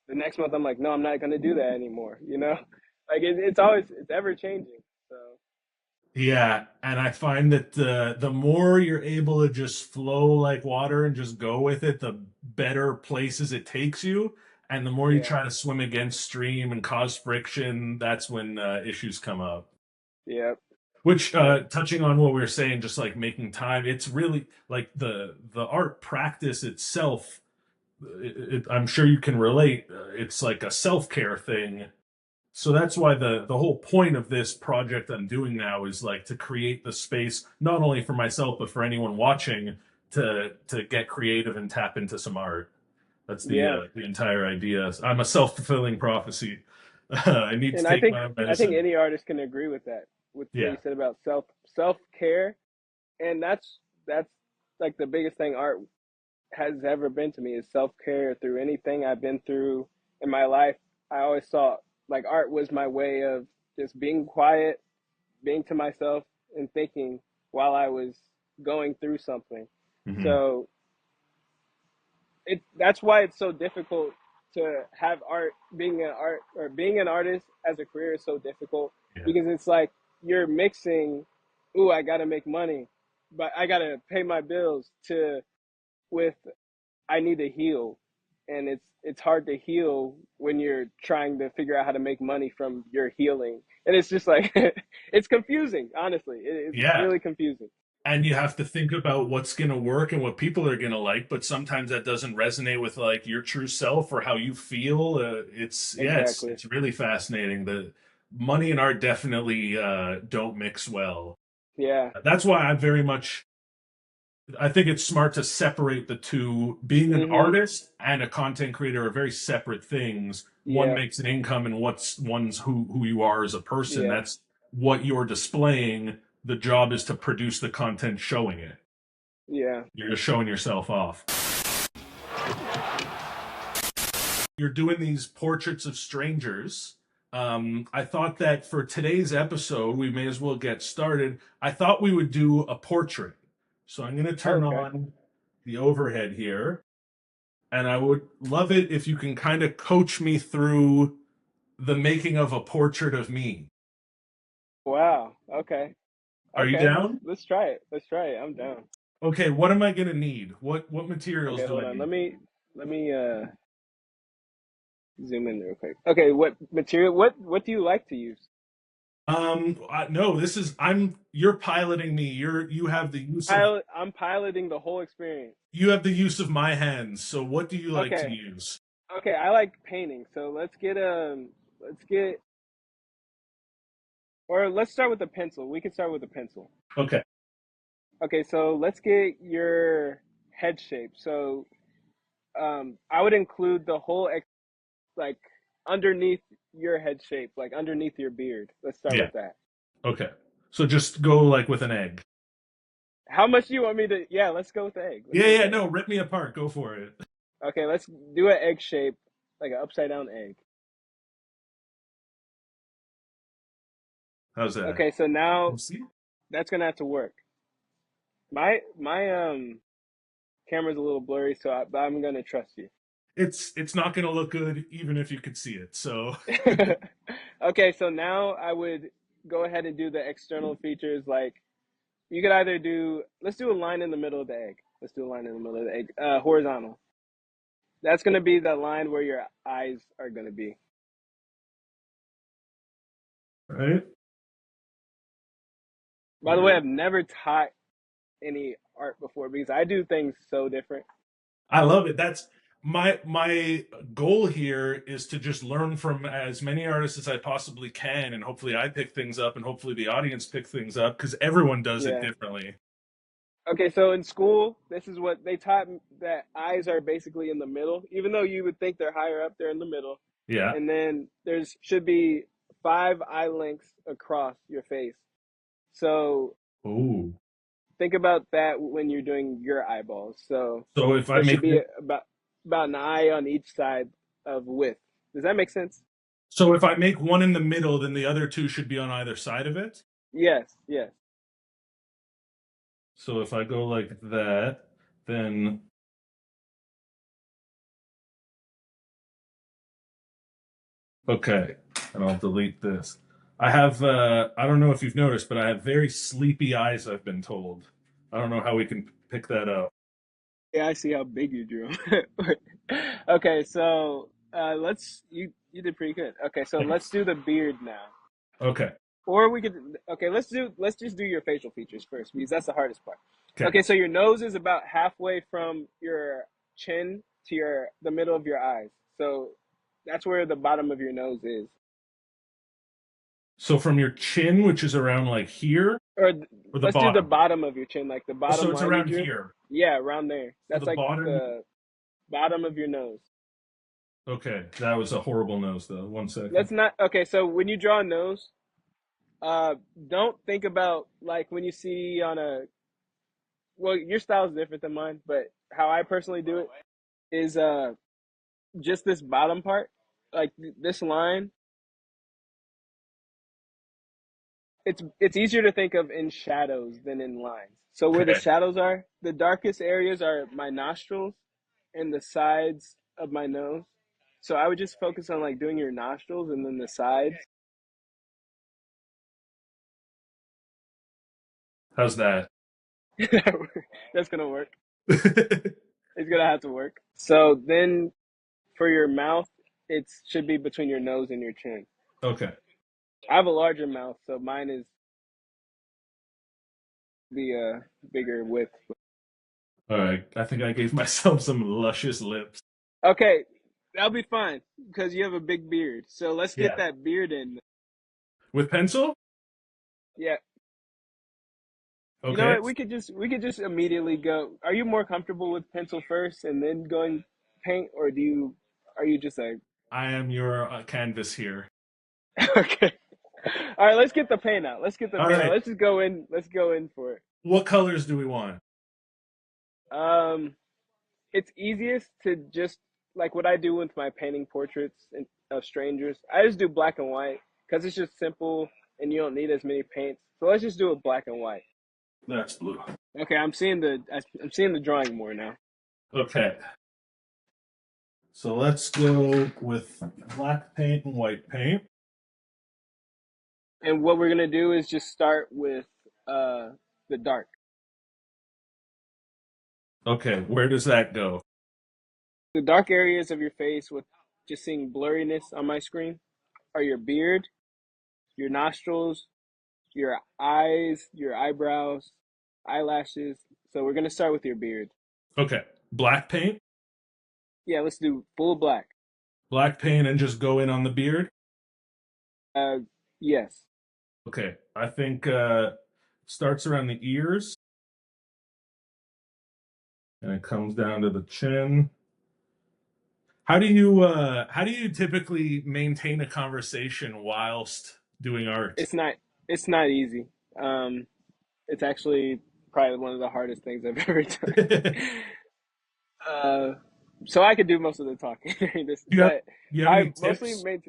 [SPEAKER 2] The next month I'm like, no, I'm not gonna do that anymore. Like it's ever changing. So
[SPEAKER 1] Yeah, and I find that the more you're able to just flow like water and just go with it, the better places it takes you. And the more you
[SPEAKER 2] yeah,
[SPEAKER 1] try to swim against stream and cause friction, that's when issues come up.
[SPEAKER 2] yep,
[SPEAKER 1] Which,
[SPEAKER 2] yep,
[SPEAKER 1] touching on what we were saying, just like making time, it's really like the art practice itself. I'm sure you can relate. It's like a self-care thing, so that's why the whole point of this project I'm doing now is like to create the space not only for myself but for anyone watching to get creative and tap into some art. That's
[SPEAKER 2] yeah.
[SPEAKER 1] the entire idea. I'm a self-fulfilling prophecy. I need to
[SPEAKER 2] And I
[SPEAKER 1] take
[SPEAKER 2] think
[SPEAKER 1] my
[SPEAKER 2] I think
[SPEAKER 1] medicine.
[SPEAKER 2] any artist can agree with that, with what
[SPEAKER 1] Yeah.
[SPEAKER 2] you said about self care, and that's like the biggest thing art has ever been to me is self care. Through anything I've been through in my life, I always saw like art was my way of just being quiet, being to myself, and thinking while I was going through something.
[SPEAKER 1] Hmm.
[SPEAKER 2] So that's why it's so difficult to have art. Being an artist as a career is so difficult
[SPEAKER 1] Yeah.
[SPEAKER 2] because it's like you're mixing, ooh, I gotta make money, but I gotta pay my bills to with I need to heal, and it's hard to heal when you're trying to figure out how to make money from your healing, and it's just like it's confusing. Honestly, it's
[SPEAKER 1] Yeah.
[SPEAKER 2] really confusing.
[SPEAKER 1] And you have to think about what's going to work and what people are going to like, but sometimes that doesn't resonate with like your true self or how you feel. It's yeah,
[SPEAKER 2] Exactly.
[SPEAKER 1] it's really fascinating. The money and art definitely don't mix well.
[SPEAKER 2] Yeah.
[SPEAKER 1] That's why I very much I think it's smart to separate the two. Being an
[SPEAKER 2] Mhm.
[SPEAKER 1] artist and a content creator are very separate things. One
[SPEAKER 2] Yeah.
[SPEAKER 1] makes an income, and what's one's who you are as a person.
[SPEAKER 2] Yeah.
[SPEAKER 1] That's what you're displaying. The job is to produce the content showing it.
[SPEAKER 2] Yeah.
[SPEAKER 1] You're just showing yourself off. You're doing these portraits of strangers. I thought that for today's episode, we may as well get started. I thought we would do a portrait. So I'm going to turn
[SPEAKER 2] Okay.
[SPEAKER 1] on the overhead here. and I would love it if you can kind of coach me through the making of a portrait of me.
[SPEAKER 2] Wow. Okay.
[SPEAKER 1] Are you
[SPEAKER 2] Okay. Let's
[SPEAKER 1] down?
[SPEAKER 2] let's try it. Let's try it. I'm down.
[SPEAKER 1] Okay, what am I gonna need? What materials
[SPEAKER 2] Okay,
[SPEAKER 1] do
[SPEAKER 2] hold
[SPEAKER 1] I
[SPEAKER 2] on.
[SPEAKER 1] need?
[SPEAKER 2] Let me zoom in real quick. Okay, what material? What do you like to use?
[SPEAKER 1] No, this is you're piloting me. You have the use of
[SPEAKER 2] I'm piloting the whole experience.
[SPEAKER 1] you have the use of my hands. So what do you like to
[SPEAKER 2] Okay.
[SPEAKER 1] use?
[SPEAKER 2] Okay, I like painting. So let's get or let's start with a pencil. We can start with a pencil.
[SPEAKER 1] Okay.
[SPEAKER 2] Okay, so let's get your head shape. So I would include the whole like underneath your head shape, like underneath your beard. Let's start
[SPEAKER 1] Yeah.
[SPEAKER 2] with that.
[SPEAKER 1] Okay. So just go like with an egg.
[SPEAKER 2] How much do you want me to? Yeah, let's go with the egg. Let's
[SPEAKER 1] Yeah,
[SPEAKER 2] go with
[SPEAKER 1] yeah,
[SPEAKER 2] the egg.
[SPEAKER 1] no, rip me apart. Go for it.
[SPEAKER 2] Okay, let's do an egg shape, like an upside down egg.
[SPEAKER 1] How's that?
[SPEAKER 2] Okay, so now
[SPEAKER 1] See?
[SPEAKER 2] that's gonna have to work. My camera's a little blurry, so but I'm gonna trust you.
[SPEAKER 1] It's not gonna look good even if you could see it. So
[SPEAKER 2] Okay, so now I would go ahead and do the external features. Like you could either do, let's do a line in the middle of the egg. Let's do a line in the middle of the egg, horizontal. That's gonna be the line where your eyes are gonna be.
[SPEAKER 1] right?
[SPEAKER 2] By the way, I've never taught any art before because I do things so different.
[SPEAKER 1] I love it. That's my goal here is to just learn from as many artists as I possibly can, and hopefully I pick things up, and hopefully the audience pick things up because everyone does it
[SPEAKER 2] Yeah.
[SPEAKER 1] differently.
[SPEAKER 2] Okay, so in school, this is what they taught that eyes are basically in the middle, even though you would think they're higher up, they're in the middle.
[SPEAKER 1] Yeah.
[SPEAKER 2] And then there's should be 5 eye lengths across your face. So
[SPEAKER 1] Oh.
[SPEAKER 2] think about that when you're doing your eyeballs. So
[SPEAKER 1] So if I
[SPEAKER 2] there should
[SPEAKER 1] make
[SPEAKER 2] be about an eye on each side of width. Does that make sense?
[SPEAKER 1] so if I make one in the middle, then the other two should be on either side of it.
[SPEAKER 2] Yes, yes.
[SPEAKER 1] So if I go like that, then okay, and I'll delete this. I have I don't know if you've noticed, but I have very sleepy eyes, I've been told. I don't know how we can pick that up.
[SPEAKER 2] Yeah, I see how big you drew. Okay, so let's you did pretty good. Okay, so let's
[SPEAKER 1] Thanks.
[SPEAKER 2] do the beard now.
[SPEAKER 1] Okay.
[SPEAKER 2] Or we could okay, let's just do your facial features first because that's the hardest part.
[SPEAKER 1] Okay.
[SPEAKER 2] Okay, so your nose is about halfway from your chin to the middle of your eyes. So that's where the bottom of your nose is.
[SPEAKER 1] So from your chin, which is around like here,
[SPEAKER 2] Or
[SPEAKER 1] or the
[SPEAKER 2] let's do the
[SPEAKER 1] bottom.
[SPEAKER 2] bottom of your chin, like the
[SPEAKER 1] Oh, so
[SPEAKER 2] bottom
[SPEAKER 1] it's
[SPEAKER 2] line you
[SPEAKER 1] around
[SPEAKER 2] drew.
[SPEAKER 1] here.
[SPEAKER 2] Yeah, around there.
[SPEAKER 1] So
[SPEAKER 2] That's
[SPEAKER 1] the
[SPEAKER 2] like
[SPEAKER 1] bottom.
[SPEAKER 2] the bottom of your nose.
[SPEAKER 1] Okay, that was a horrible nose, though. One second.
[SPEAKER 2] Let's not okay, so when you draw a nose, uh don't think about like when you see on a well, your style is different than mine, but how I personally do it is just this bottom part, like this line. It's easier to think of in shadows than in lines. So where the
[SPEAKER 1] Okay.
[SPEAKER 2] shadows are, the darkest areas are my nostrils and the sides of my nose. So I would just focus on like doing your nostrils and then the sides.
[SPEAKER 1] How's that?
[SPEAKER 2] That's gonna work. It's gonna have to work. So then for your mouth, it should be between your nose and your chin.
[SPEAKER 1] Okay.
[SPEAKER 2] I have a larger mouth, so mine is the bigger width.
[SPEAKER 1] All right. I think I gave myself some luscious lips.
[SPEAKER 2] Okay, that'll be fine because you have a big beard. So let's get
[SPEAKER 1] Yeah.
[SPEAKER 2] that beard in.
[SPEAKER 1] With pencil?
[SPEAKER 2] Yeah. You know
[SPEAKER 1] Okay.
[SPEAKER 2] what? We could just immediately go. Are you more comfortable with pencil first and then going paint, or are you just like
[SPEAKER 1] I am your canvas here.
[SPEAKER 2] okay? All right, let's get the paint out. Let's get the
[SPEAKER 1] All
[SPEAKER 2] paint out.
[SPEAKER 1] right.
[SPEAKER 2] Let's just go in. Let's go in for it.
[SPEAKER 1] What colors do we want?
[SPEAKER 2] Um, it's easiest to just like what I do with my painting portraits of strangers. I just do black and white because it's just simple and you don't need as many paints. So let's just do it black and white.
[SPEAKER 1] That's blue.
[SPEAKER 2] Okay, I'm seeing the drawing more now.
[SPEAKER 1] Okay. So let's go with black paint and white paint.
[SPEAKER 2] And what we're gonna do is just start with the dark.
[SPEAKER 1] Okay, where does that go?
[SPEAKER 2] The dark areas of your face with just seeing blurriness on my screen are your beard, your nostrils, your eyes, your eyebrows, eyelashes. So we're gonna start with your beard.
[SPEAKER 1] Okay, black paint?
[SPEAKER 2] Yeah, let's do full black.
[SPEAKER 1] Black paint and just go in on the beard?
[SPEAKER 2] Uh, yes.
[SPEAKER 1] Okay, I think starts around the ears and it comes down to the chin. How do you typically maintain a conversation whilst doing art?
[SPEAKER 2] It's not easy. It's actually probably one of the hardest things I've ever
[SPEAKER 1] do
[SPEAKER 2] done. Uh, so I could do most of the talking during this,
[SPEAKER 1] you have
[SPEAKER 2] but
[SPEAKER 1] do you have
[SPEAKER 2] I
[SPEAKER 1] any
[SPEAKER 2] mostly
[SPEAKER 1] tips?
[SPEAKER 2] made,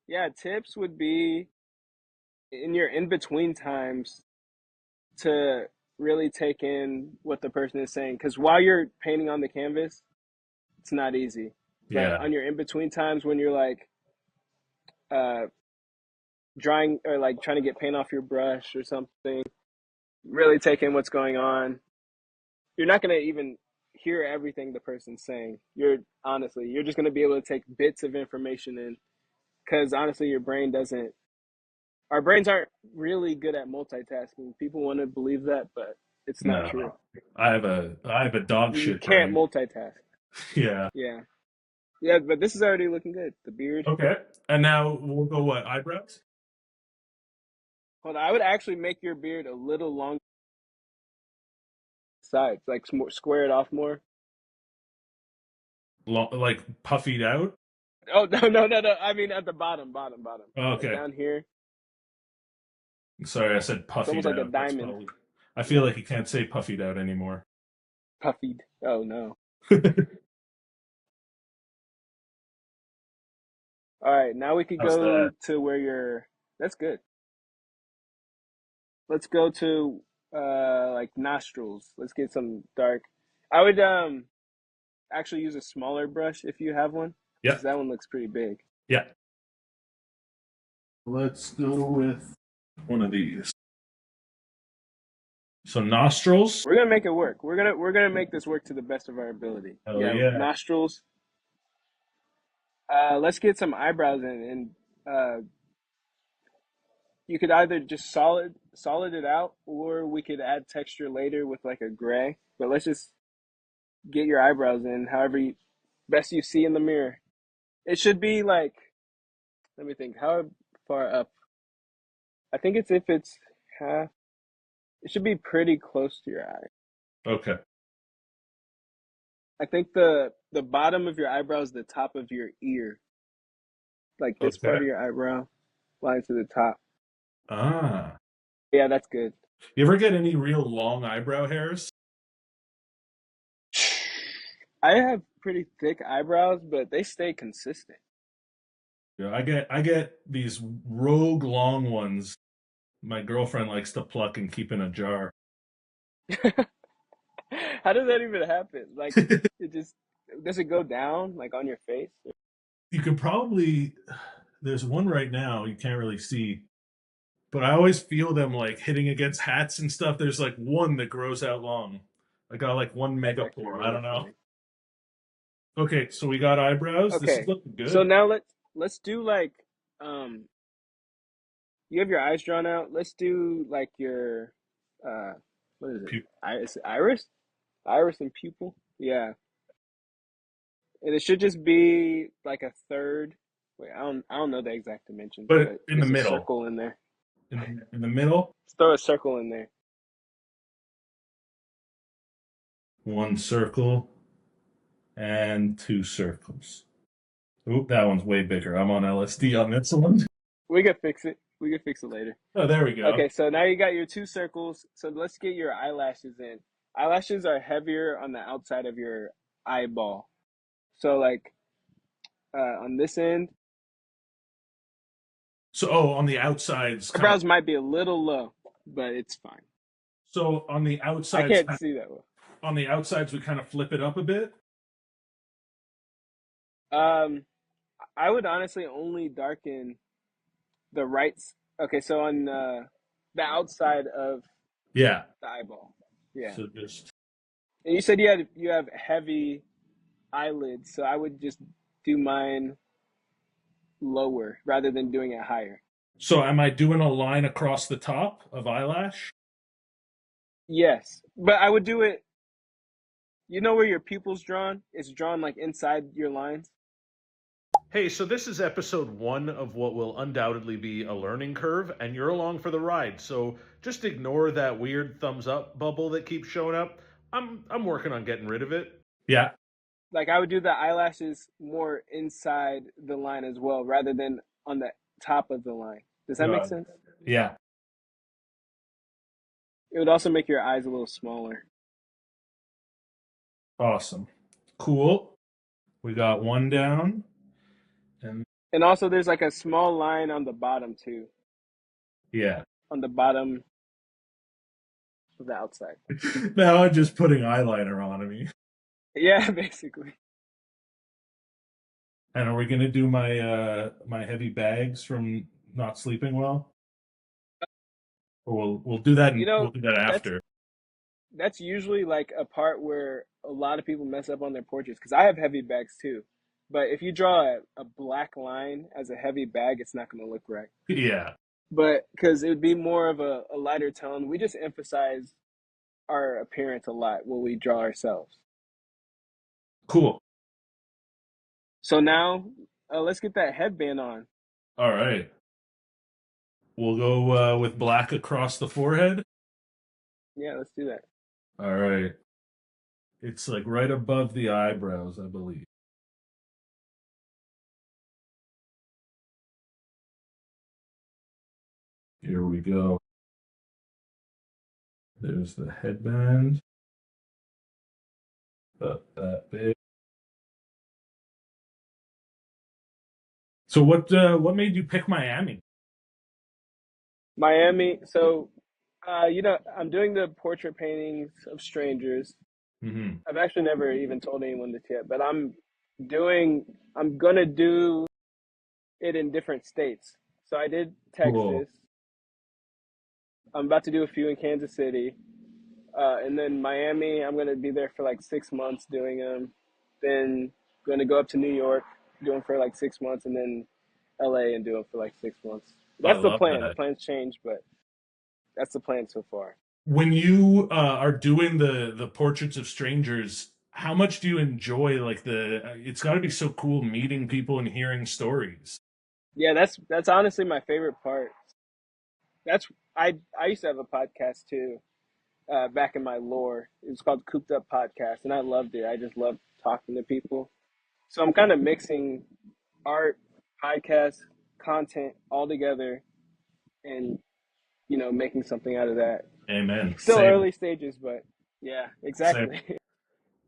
[SPEAKER 2] yeah, tips would be in your in between times to really take in what the person is saying. Because while you're painting on the canvas, it's not easy. But
[SPEAKER 1] Yeah,
[SPEAKER 2] on your in between times when you're like uh, drawing or like trying to get paint off your brush or something, really take in what's going on. You're not going to even hear everything the person's saying. You're just going to be able to take bits of information in because honestly, our brains aren't really good at multitasking. People want to believe that, but it's not
[SPEAKER 1] no,
[SPEAKER 2] true.
[SPEAKER 1] I have a dog
[SPEAKER 2] You
[SPEAKER 1] shit
[SPEAKER 2] can't
[SPEAKER 1] brain.
[SPEAKER 2] multitask.
[SPEAKER 1] Yeah.
[SPEAKER 2] Yeah. Yeah, but this is already looking good. The beard.
[SPEAKER 1] Okay, and now we'll go what eyebrows?
[SPEAKER 2] Hold on, I would actually make your beard a little longer sides, like square it off more.
[SPEAKER 1] Like puffied out?
[SPEAKER 2] Oh no! I mean at the bottom,
[SPEAKER 1] Oh,
[SPEAKER 2] like
[SPEAKER 1] okay.
[SPEAKER 2] down here.
[SPEAKER 1] Sorry, I said
[SPEAKER 2] It's almost
[SPEAKER 1] puffied
[SPEAKER 2] like a
[SPEAKER 1] out. That's
[SPEAKER 2] diamond.
[SPEAKER 1] probably. I feel
[SPEAKER 2] Yeah,
[SPEAKER 1] like you can't say puffied out anymore.
[SPEAKER 2] puffied. Oh no! All right, now we could
[SPEAKER 1] How's
[SPEAKER 2] go
[SPEAKER 1] that?
[SPEAKER 2] to where you're. That's good. Let's go to like nostrils. Let's get some dark. I would actually use a smaller brush if you have one,
[SPEAKER 1] Yeah,
[SPEAKER 2] because that one looks pretty big.
[SPEAKER 1] yeah. Let's go with one of these. So nostrils.
[SPEAKER 2] We're gonna make it work. We're gonna make this work to the best of our ability.
[SPEAKER 1] Oh
[SPEAKER 2] Yeah,
[SPEAKER 1] yeah.
[SPEAKER 2] nostrils. Let's get some eyebrows in, and you could either just solid it out, or we could add texture later with like a gray. But let's just get your eyebrows in, however best you see in the mirror. It should be like, let me think, how far up? I think it's if it's half. It should be pretty close to your eye.
[SPEAKER 1] Okay.
[SPEAKER 2] I think the bottom of your eyebrow is the top of your ear, like this part
[SPEAKER 1] Okay.
[SPEAKER 2] of your eyebrow, line to the top.
[SPEAKER 1] Ah.
[SPEAKER 2] Yeah, that's good.
[SPEAKER 1] You ever get any real long eyebrow hairs?
[SPEAKER 2] I have pretty thick eyebrows, but they stay consistent.
[SPEAKER 1] Yeah, I get these rogue long ones. My girlfriend likes to pluck and keep in a jar.
[SPEAKER 2] How does that even happen? Like, it just does it go down like on your face?
[SPEAKER 1] You could probably there's one right now you can't really see, but I always feel them like hitting against hats and stuff. There's like one that grows out long. I got like one
[SPEAKER 2] That's actually
[SPEAKER 1] megapore. I
[SPEAKER 2] really
[SPEAKER 1] don't know.
[SPEAKER 2] funny.
[SPEAKER 1] Okay, so we got eyebrows. This is
[SPEAKER 2] Okay,
[SPEAKER 1] looking
[SPEAKER 2] so
[SPEAKER 1] good.
[SPEAKER 2] now let's do like um you have your eyes drawn out. Let's do like your uh what is it? Iris and pupil. Yeah, and it should just be like a third. Wait, I don't know the exact dimensions,
[SPEAKER 1] But
[SPEAKER 2] but
[SPEAKER 1] in the
[SPEAKER 2] just a
[SPEAKER 1] middle.
[SPEAKER 2] circle in there.
[SPEAKER 1] In the middle,
[SPEAKER 2] Let's throw a circle in there.
[SPEAKER 1] one circle and two circles. Oop, that one's way bigger. I'm on LSD on this one.
[SPEAKER 2] We can fix it. We can fix it later.
[SPEAKER 1] Oh, there we go.
[SPEAKER 2] Okay, so now you got your two circles. So let's get your eyelashes in. Eyelashes are heavier on the outside of your eyeball. So like on this end,
[SPEAKER 1] So, oh, on the outsides, kind of.
[SPEAKER 2] eyebrows might be a little low, but it's fine.
[SPEAKER 1] So
[SPEAKER 2] I can't see that well.
[SPEAKER 1] on the outsides, we kind of flip it up a bit.
[SPEAKER 2] Um, I would honestly only darken the Okay, so on the outside of
[SPEAKER 1] Yeah.
[SPEAKER 2] the eyeball. Yeah.
[SPEAKER 1] So just
[SPEAKER 2] And you said you have heavy eyelids, so I would just do mine lower rather than doing it higher.
[SPEAKER 1] so am I doing a line across the top of eyelash?
[SPEAKER 2] Yes, but I would do it. You know where your pupil's drawn? It's drawn like inside your lines.
[SPEAKER 1] Hey, so this is episode 1 of what will undoubtedly be a learning curve, and you're along for the ride. So just ignore that weird thumbs up bubble that keeps showing up. I'm working on getting rid of it. Yeah.
[SPEAKER 2] Like I would do the eyelashes more inside the line as well, rather than on the top of the line. Does that make
[SPEAKER 1] Uh,
[SPEAKER 2] sense?
[SPEAKER 1] yeah.
[SPEAKER 2] It would also make your eyes a little smaller.
[SPEAKER 1] Awesome. Cool. We got one down. And
[SPEAKER 2] And also, there's like a small line on the bottom too,
[SPEAKER 1] yeah.
[SPEAKER 2] on the bottom of the outside.
[SPEAKER 1] Now I'm just putting eyeliner on me.
[SPEAKER 2] Yeah, basically.
[SPEAKER 1] And are we gonna do my heavy bags from not sleeping well? Or we'll do that
[SPEAKER 2] You
[SPEAKER 1] and we'll
[SPEAKER 2] know,
[SPEAKER 1] do that
[SPEAKER 2] that's
[SPEAKER 1] after.
[SPEAKER 2] that's usually like a part where a lot of people mess up on their portraits because I have heavy bags too. But if you draw a black line as a heavy bag, it's not going to look right.
[SPEAKER 1] Yeah.
[SPEAKER 2] But because it would be more of a lighter tone, we just emphasize our appearance a lot when we draw ourselves.
[SPEAKER 1] Cool.
[SPEAKER 2] So now, let's get that headband on.
[SPEAKER 1] All right. We'll go with black across the forehead.
[SPEAKER 2] Yeah, let's do that.
[SPEAKER 1] All right. It's like right above the eyebrows, I believe. Here we go. There's the headband. About that big. So what made you pick Miami?
[SPEAKER 2] Miami. So, I'm doing the portrait paintings of strangers.
[SPEAKER 1] Hmm.
[SPEAKER 2] I've actually never even told anyone this yet, but doing, I'm gonna do it in different states. So I did
[SPEAKER 1] Cool.
[SPEAKER 2] Texas. I'm about to do a few in Kansas City, and then Miami. I'm gonna be there for like 6 months doing them. Then gonna go up to New York, doing for like 6 months, and then LA and do them for like 6 months.
[SPEAKER 1] I
[SPEAKER 2] That's the
[SPEAKER 1] love
[SPEAKER 2] plan. The
[SPEAKER 1] that.
[SPEAKER 2] plans change, but that's the plan so far.
[SPEAKER 1] When you are doing the portraits of strangers, how much do you enjoy like it's got to be so cool meeting people and hearing stories.
[SPEAKER 2] Yeah, that's honestly my favorite part. That's I used to have a podcast too, back in my lore. It was called Cooped Up Podcast, and I loved it. I just loved talking to people. So I'm kind of mixing art, podcast, content all together, and making something out of that.
[SPEAKER 1] Amen.
[SPEAKER 2] Still
[SPEAKER 1] Same.
[SPEAKER 2] early stages, but yeah,
[SPEAKER 1] Same.
[SPEAKER 2] exactly.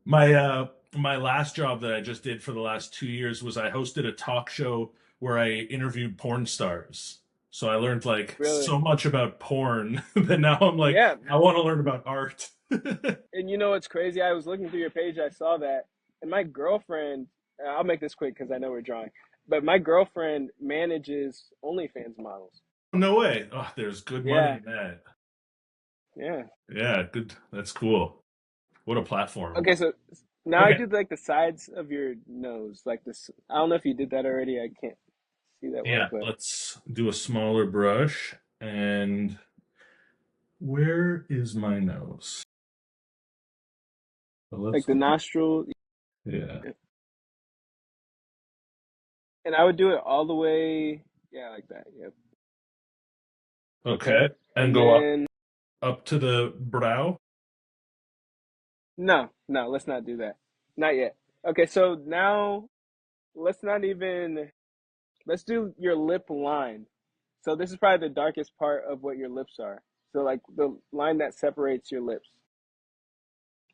[SPEAKER 1] My last job that I just did for the last 2 years was I hosted a talk show where I interviewed porn stars. So I learned like
[SPEAKER 2] Really.
[SPEAKER 1] so much about porn that now I'm like,
[SPEAKER 2] Yeah,
[SPEAKER 1] I want to learn about art.
[SPEAKER 2] and you know what's crazy? I was looking through your page, I saw that, and my girlfriend. I'll make this quick because I know we're drawing, but my girlfriend manages OnlyFans models.
[SPEAKER 1] No way. Oh, there's good money
[SPEAKER 2] Yeah,
[SPEAKER 1] in that.
[SPEAKER 2] yeah.
[SPEAKER 1] Yeah, good. That's cool. What a platform.
[SPEAKER 2] Okay, so now I
[SPEAKER 1] Okay.
[SPEAKER 2] do like the sides of your nose, like this. I don't know if you did that already. I can't see that well,
[SPEAKER 1] Yeah,
[SPEAKER 2] but
[SPEAKER 1] let's do a smaller brush. And where is my nose? So
[SPEAKER 2] like
[SPEAKER 1] let's
[SPEAKER 2] the
[SPEAKER 1] do,
[SPEAKER 2] nostril,
[SPEAKER 1] yeah.
[SPEAKER 2] and I would do it all the way. Yeah, like that. Yep. Okay,
[SPEAKER 1] Okay. And
[SPEAKER 2] and
[SPEAKER 1] go
[SPEAKER 2] then
[SPEAKER 1] up to the brow.
[SPEAKER 2] no, no, let's not do that. Not yet. Okay, so now let's not even. Let's do your lip line. So this is probably the darkest part of what your lips are. So like the line that separates your lips.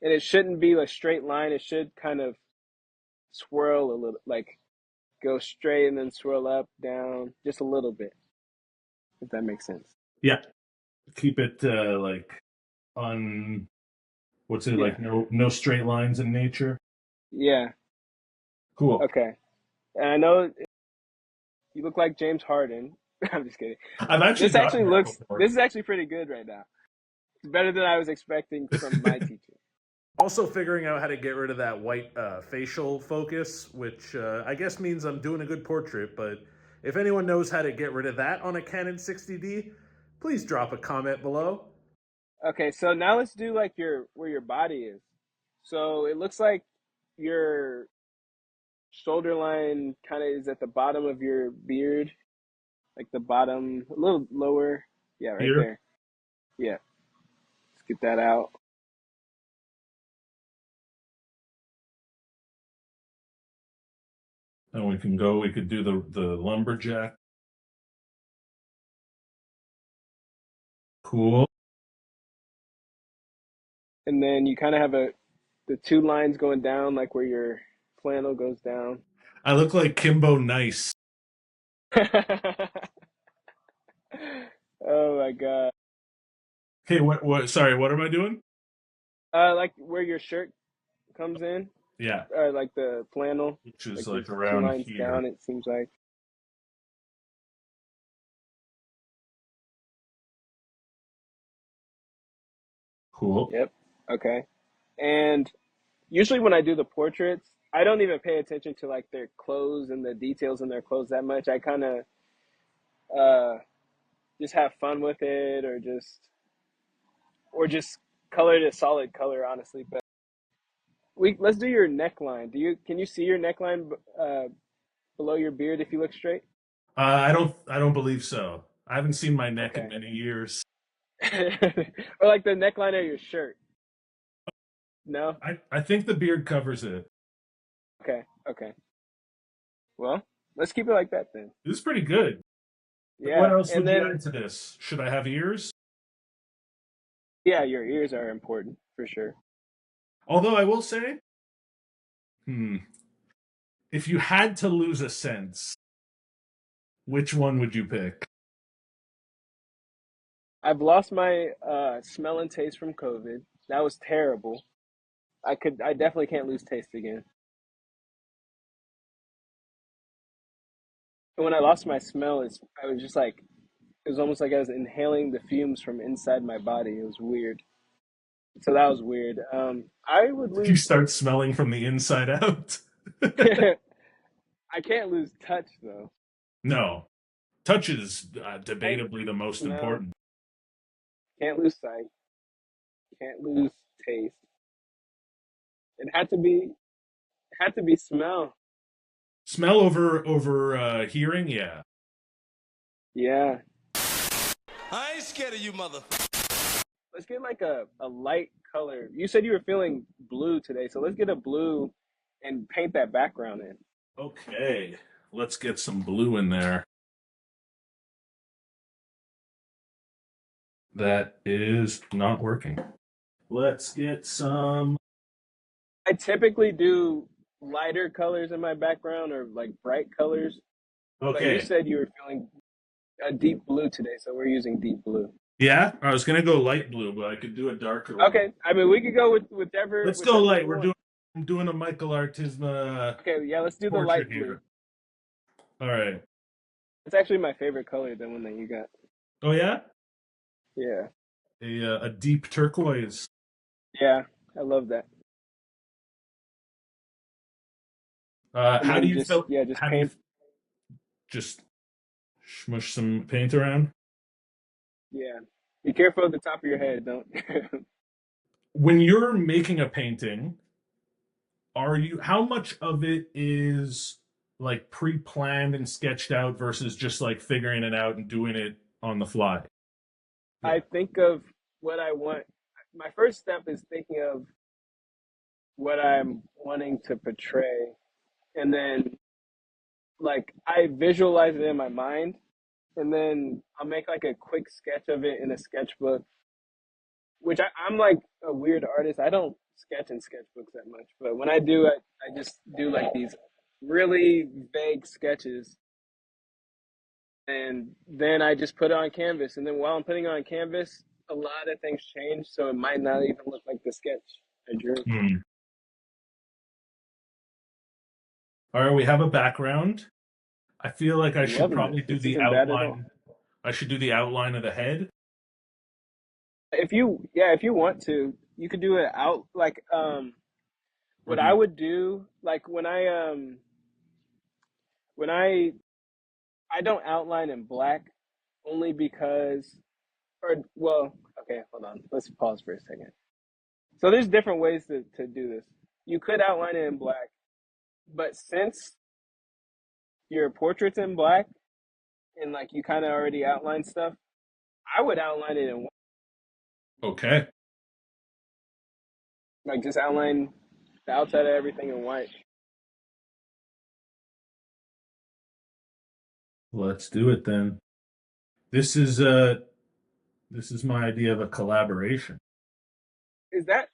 [SPEAKER 2] And it shouldn't be a straight line. It should kind of swirl a little, like go straight and then swirl up, down, just a little bit, if that makes sense.
[SPEAKER 1] Yeah. Keep it like on what's it
[SPEAKER 2] Yeah.
[SPEAKER 1] like no straight lines in nature.
[SPEAKER 2] Yeah.
[SPEAKER 1] Cool.
[SPEAKER 2] Okay. And I know you look like James Harden. I'm just kidding.
[SPEAKER 1] I've actually gotten that before.
[SPEAKER 2] This is actually pretty good right now. It's better than I was expecting from my teacher.
[SPEAKER 1] Also, figuring out how to get rid of that white facial focus, which I guess means I'm doing a good portrait. But if anyone knows how to get rid of that on a Canon 60D, please drop a comment below.
[SPEAKER 2] Okay, so now let's do like where your body is. So it looks like your shoulder line kind of is at the bottom of your beard, like the bottom, a little lower. Yeah, right
[SPEAKER 1] Here,
[SPEAKER 2] there. Yeah, let's get that out.
[SPEAKER 1] and we could do the lumberjack. Cool.
[SPEAKER 2] And then you kind of have the two lines going down, like where your flannel goes down.
[SPEAKER 1] I look like Kimbo Nice.
[SPEAKER 2] Oh my God.
[SPEAKER 1] Okay, sorry, what am I doing?
[SPEAKER 2] Like where your shirt comes in,
[SPEAKER 1] Yeah,
[SPEAKER 2] like the flannel,
[SPEAKER 1] which is
[SPEAKER 2] like
[SPEAKER 1] like
[SPEAKER 2] there's two
[SPEAKER 1] around
[SPEAKER 2] lines
[SPEAKER 1] here.
[SPEAKER 2] down, it seems like.
[SPEAKER 1] Cool.
[SPEAKER 2] Yep. Okay. And usually when I do the portraits, I don't even pay attention to like their clothes and the details in their clothes that much. I kind of uh just have fun with it, or just color it a solid color, honestly. But let's do your neckline. Can you see your neckline below your beard if you look straight?
[SPEAKER 1] I don't believe so. I haven't seen my neck in
[SPEAKER 2] Okay.
[SPEAKER 1] many years.
[SPEAKER 2] Or like the neckline of your shirt. No?
[SPEAKER 1] I think the beard covers it.
[SPEAKER 2] Okay. Okay. Well, let's keep it like that then.
[SPEAKER 1] This is pretty good. What
[SPEAKER 2] Yeah.
[SPEAKER 1] else
[SPEAKER 2] And
[SPEAKER 1] would you
[SPEAKER 2] then
[SPEAKER 1] add to this? Should I have ears?
[SPEAKER 2] yeah, your ears are important for sure.
[SPEAKER 1] Although I will say, if you had to lose a sense, which one would you pick?
[SPEAKER 2] I've lost my smell and taste from COVID. That was terrible. I definitely can't lose taste again. And when I lost my smell, I was just like it was almost like I was inhaling the fumes from inside my body. It was weird. So that was weird. I would
[SPEAKER 1] Did you
[SPEAKER 2] lose.
[SPEAKER 1] start smelling from the inside out?
[SPEAKER 2] I can't lose touch though.
[SPEAKER 1] No. Touch is
[SPEAKER 2] Sight,
[SPEAKER 1] debatably the most
[SPEAKER 2] smell,
[SPEAKER 1] important.
[SPEAKER 2] can't lose sight, can't lose taste. It had to be smell.
[SPEAKER 1] Smell over hearing, yeah.
[SPEAKER 2] Yeah.
[SPEAKER 5] I ain't scared of you, mother.
[SPEAKER 2] Let's get like a light color. You said you were feeling blue today, so let's get a blue and paint that background in.
[SPEAKER 1] Okay, let's get some blue in there. That is not working. Let's get some.
[SPEAKER 2] I typically do lighter colors in my background or like bright colors, but you
[SPEAKER 1] Okay.
[SPEAKER 2] said you were feeling a deep blue today, so we're using deep blue.
[SPEAKER 1] Yeah, I was gonna go light blue, but I could do a darker one.
[SPEAKER 2] Okay, I mean we could go with whichever
[SPEAKER 1] Let's go light.
[SPEAKER 2] you want.
[SPEAKER 1] I'm doing a Michael Artisma
[SPEAKER 2] Okay, yeah, let's do the
[SPEAKER 1] portrait
[SPEAKER 2] light blue.
[SPEAKER 1] here. All right.
[SPEAKER 2] It's actually my favorite color, the one that you got.
[SPEAKER 1] Oh yeah,
[SPEAKER 2] Yeah,
[SPEAKER 1] a deep turquoise.
[SPEAKER 2] yeah, I love that. And
[SPEAKER 1] How do
[SPEAKER 2] then
[SPEAKER 1] you feel?
[SPEAKER 2] just
[SPEAKER 1] How do you
[SPEAKER 2] paint.
[SPEAKER 1] just smush some paint around?
[SPEAKER 2] Yeah, be careful at the top of your head, don't.
[SPEAKER 1] When you're making a painting, are you how much of it is like pre-planned and sketched out versus just like figuring it out and doing it on the fly?
[SPEAKER 2] I think of what I want. My first step is thinking of what I'm wanting to portray, and then like I visualize it in my mind, and then I'll make like a quick sketch of it in a sketchbook. Which I'm like a weird artist. I don't sketch in sketchbooks that much, but when I do, I just do like these really vague sketches, and then I just put it on canvas. And then while I'm putting it on canvas, a lot of things change, so it might not even look like the sketch I drew.
[SPEAKER 1] Hmm. All right, we have a background. I feel like I
[SPEAKER 2] I'm
[SPEAKER 1] should
[SPEAKER 2] loving
[SPEAKER 1] probably
[SPEAKER 2] this.
[SPEAKER 1] do
[SPEAKER 2] This
[SPEAKER 1] the
[SPEAKER 2] isn't bad at all.
[SPEAKER 1] outline. I should do the outline of the head.
[SPEAKER 2] If you want to, you could do it out like
[SPEAKER 1] Or
[SPEAKER 2] what
[SPEAKER 1] do
[SPEAKER 2] I
[SPEAKER 1] you?
[SPEAKER 2] would do like when I don't outline in black only because or well, okay, hold on. Let's pause for a second. So there's different ways to do this. You could outline it in black, but since your portrait's in black and like you kind of already outlined stuff, I would outline it in white.
[SPEAKER 1] Okay,
[SPEAKER 2] Like just outline the outside of everything in white.
[SPEAKER 1] let's do it then. This is uh this is my idea of a collaboration.
[SPEAKER 2] Is that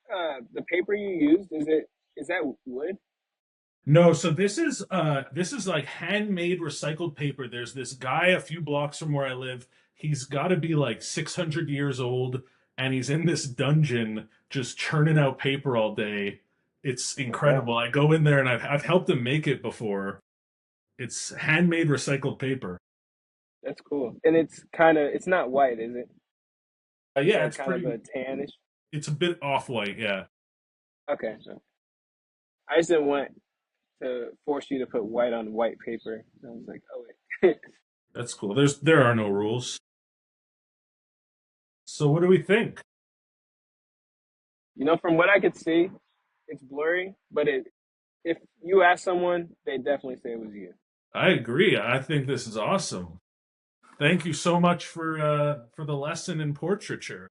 [SPEAKER 2] the paper you used? Is that wood?
[SPEAKER 1] No, so this is like handmade recycled paper. There's this guy a few blocks from where I live. He's got to be like 600 years old, and he's in this dungeon just churning out paper all day. It's
[SPEAKER 2] Okay,
[SPEAKER 1] incredible. I go in there and I've helped him make it before. It's handmade recycled paper.
[SPEAKER 2] that's cool. And it's not white, is it? It's
[SPEAKER 1] Yeah,
[SPEAKER 2] like kind of a tannish.
[SPEAKER 1] it's a bit off-white, yeah.
[SPEAKER 2] Okay, so I just didn't want to force you to put white on white paper. I was like, oh wait.
[SPEAKER 1] That's cool. There are no rules. So what do we think?
[SPEAKER 2] You know, from what I could see, it's blurry, but if you ask someone, they definitely say it was you.
[SPEAKER 1] I agree. I think this is awesome. Thank you so much for the lesson in portraiture.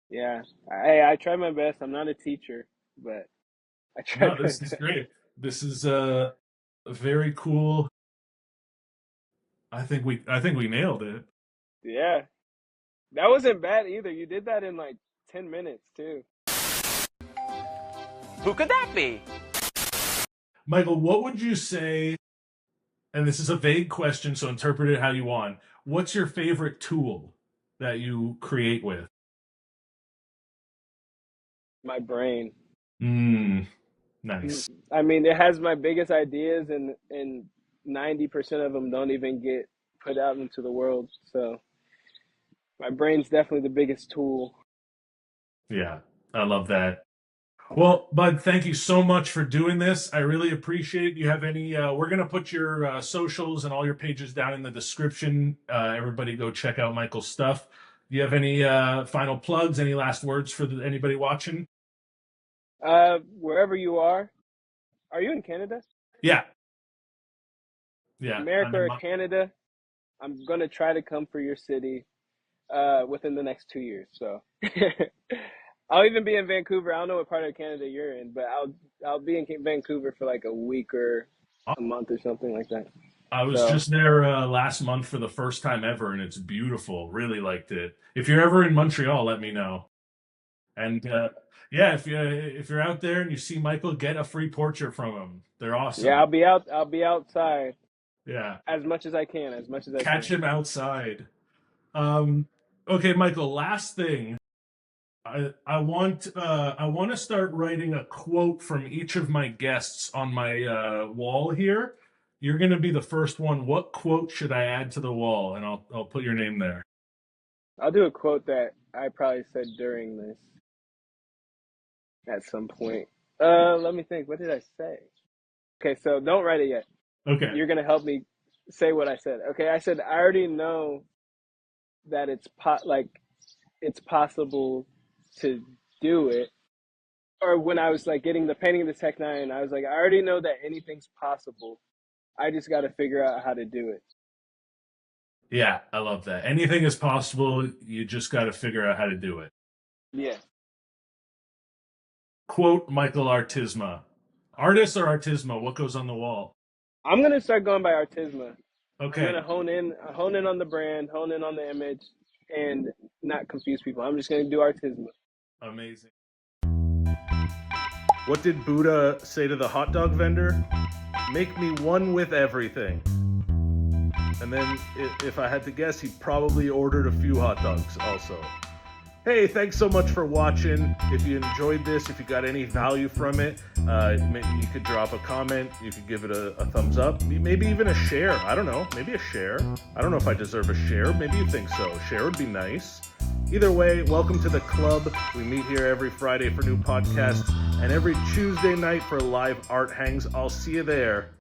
[SPEAKER 2] Yeah. I tried my best. I'm not a teacher, but I
[SPEAKER 1] No,
[SPEAKER 2] tried my
[SPEAKER 1] this is
[SPEAKER 2] best.
[SPEAKER 1] great. This is very cool. I think we nailed it.
[SPEAKER 2] Yeah. That wasn't bad either. You did that in like 10 minutes too.
[SPEAKER 3] Who could that be?
[SPEAKER 1] Michael, what would you say, and this is a vague question, so interpret it how you want. What's your favorite tool that you create with?
[SPEAKER 2] My brain.
[SPEAKER 1] Mm, nice.
[SPEAKER 2] I mean, it has my biggest ideas and 90% of them don't even get put out into the world. So my brain's definitely the biggest tool.
[SPEAKER 1] Yeah, I love that. Well, Bud, thank you so much for doing this. I really appreciate it. You have any? We're gonna put your socials and all your pages down in the description. Everybody, go check out Michael's stuff. Do you have any final plugs? Any last words for anybody watching?
[SPEAKER 2] Wherever you are you in Canada?
[SPEAKER 1] Yeah, yeah. I'm
[SPEAKER 2] America
[SPEAKER 1] in.
[SPEAKER 2] or Canada? I'm gonna try to come for your city within the next 2 years. So I'll even be in Vancouver. I don't know what part of Canada you're in, but I'll be in Vancouver for like a week or a month or something like that.
[SPEAKER 1] I was
[SPEAKER 2] So
[SPEAKER 1] just there last month for the first time ever, and it's beautiful. Really liked it. If you're ever in Montreal, let me know. And yeah, if you're out there and you see Michael, get a free portrait from him. They're
[SPEAKER 2] yeah,
[SPEAKER 1] awesome.
[SPEAKER 2] I'll be outside
[SPEAKER 1] Yeah,
[SPEAKER 2] as much as I can,
[SPEAKER 1] catch him outside. Um, okay, Michael. Last thing, I want to start writing a quote from each of my guests on my wall here. You're going to be the first one. What quote should I add to the wall? And I'll put your name there.
[SPEAKER 2] I'll do a quote that I probably said during this at some point. Let me think. What did I say? Okay, so don't write it yet.
[SPEAKER 1] Okay.
[SPEAKER 2] You're gonna help me say what I said. Okay, I said I already know that it's possible to do it. Or when I was like getting the painting of the Tech Nine, I was like, I already know that anything's possible. I just got to figure out how to do it.
[SPEAKER 1] Yeah, I love that. Anything is possible. You just got to figure out how to do it.
[SPEAKER 2] Yeah.
[SPEAKER 1] Quote Michael Artisma. Artist or Artisma? What goes on the wall?
[SPEAKER 2] I'm gonna start going by Artisma. I'm
[SPEAKER 1] Okay.
[SPEAKER 2] gonna hone in on the brand, hone in on the image, and not confuse people. I'm just gonna do Artisma.
[SPEAKER 1] Amazing.
[SPEAKER 6] What did Buddha say to the hot dog vendor? Make me one with everything. And then, if I had to guess, he probably ordered a few hot dogs also.
[SPEAKER 1] Hey, thanks so much for watching. If you enjoyed this, if you got any value from it, maybe you could drop a comment. You could give it a thumbs up. Maybe even a share. I don't know. Maybe a share. I don't know if I deserve a share. Maybe you think so. Share would be nice. Either way, welcome to the club. We meet here every Friday for new podcasts and every Tuesday night for live art hangs. I'll see you there.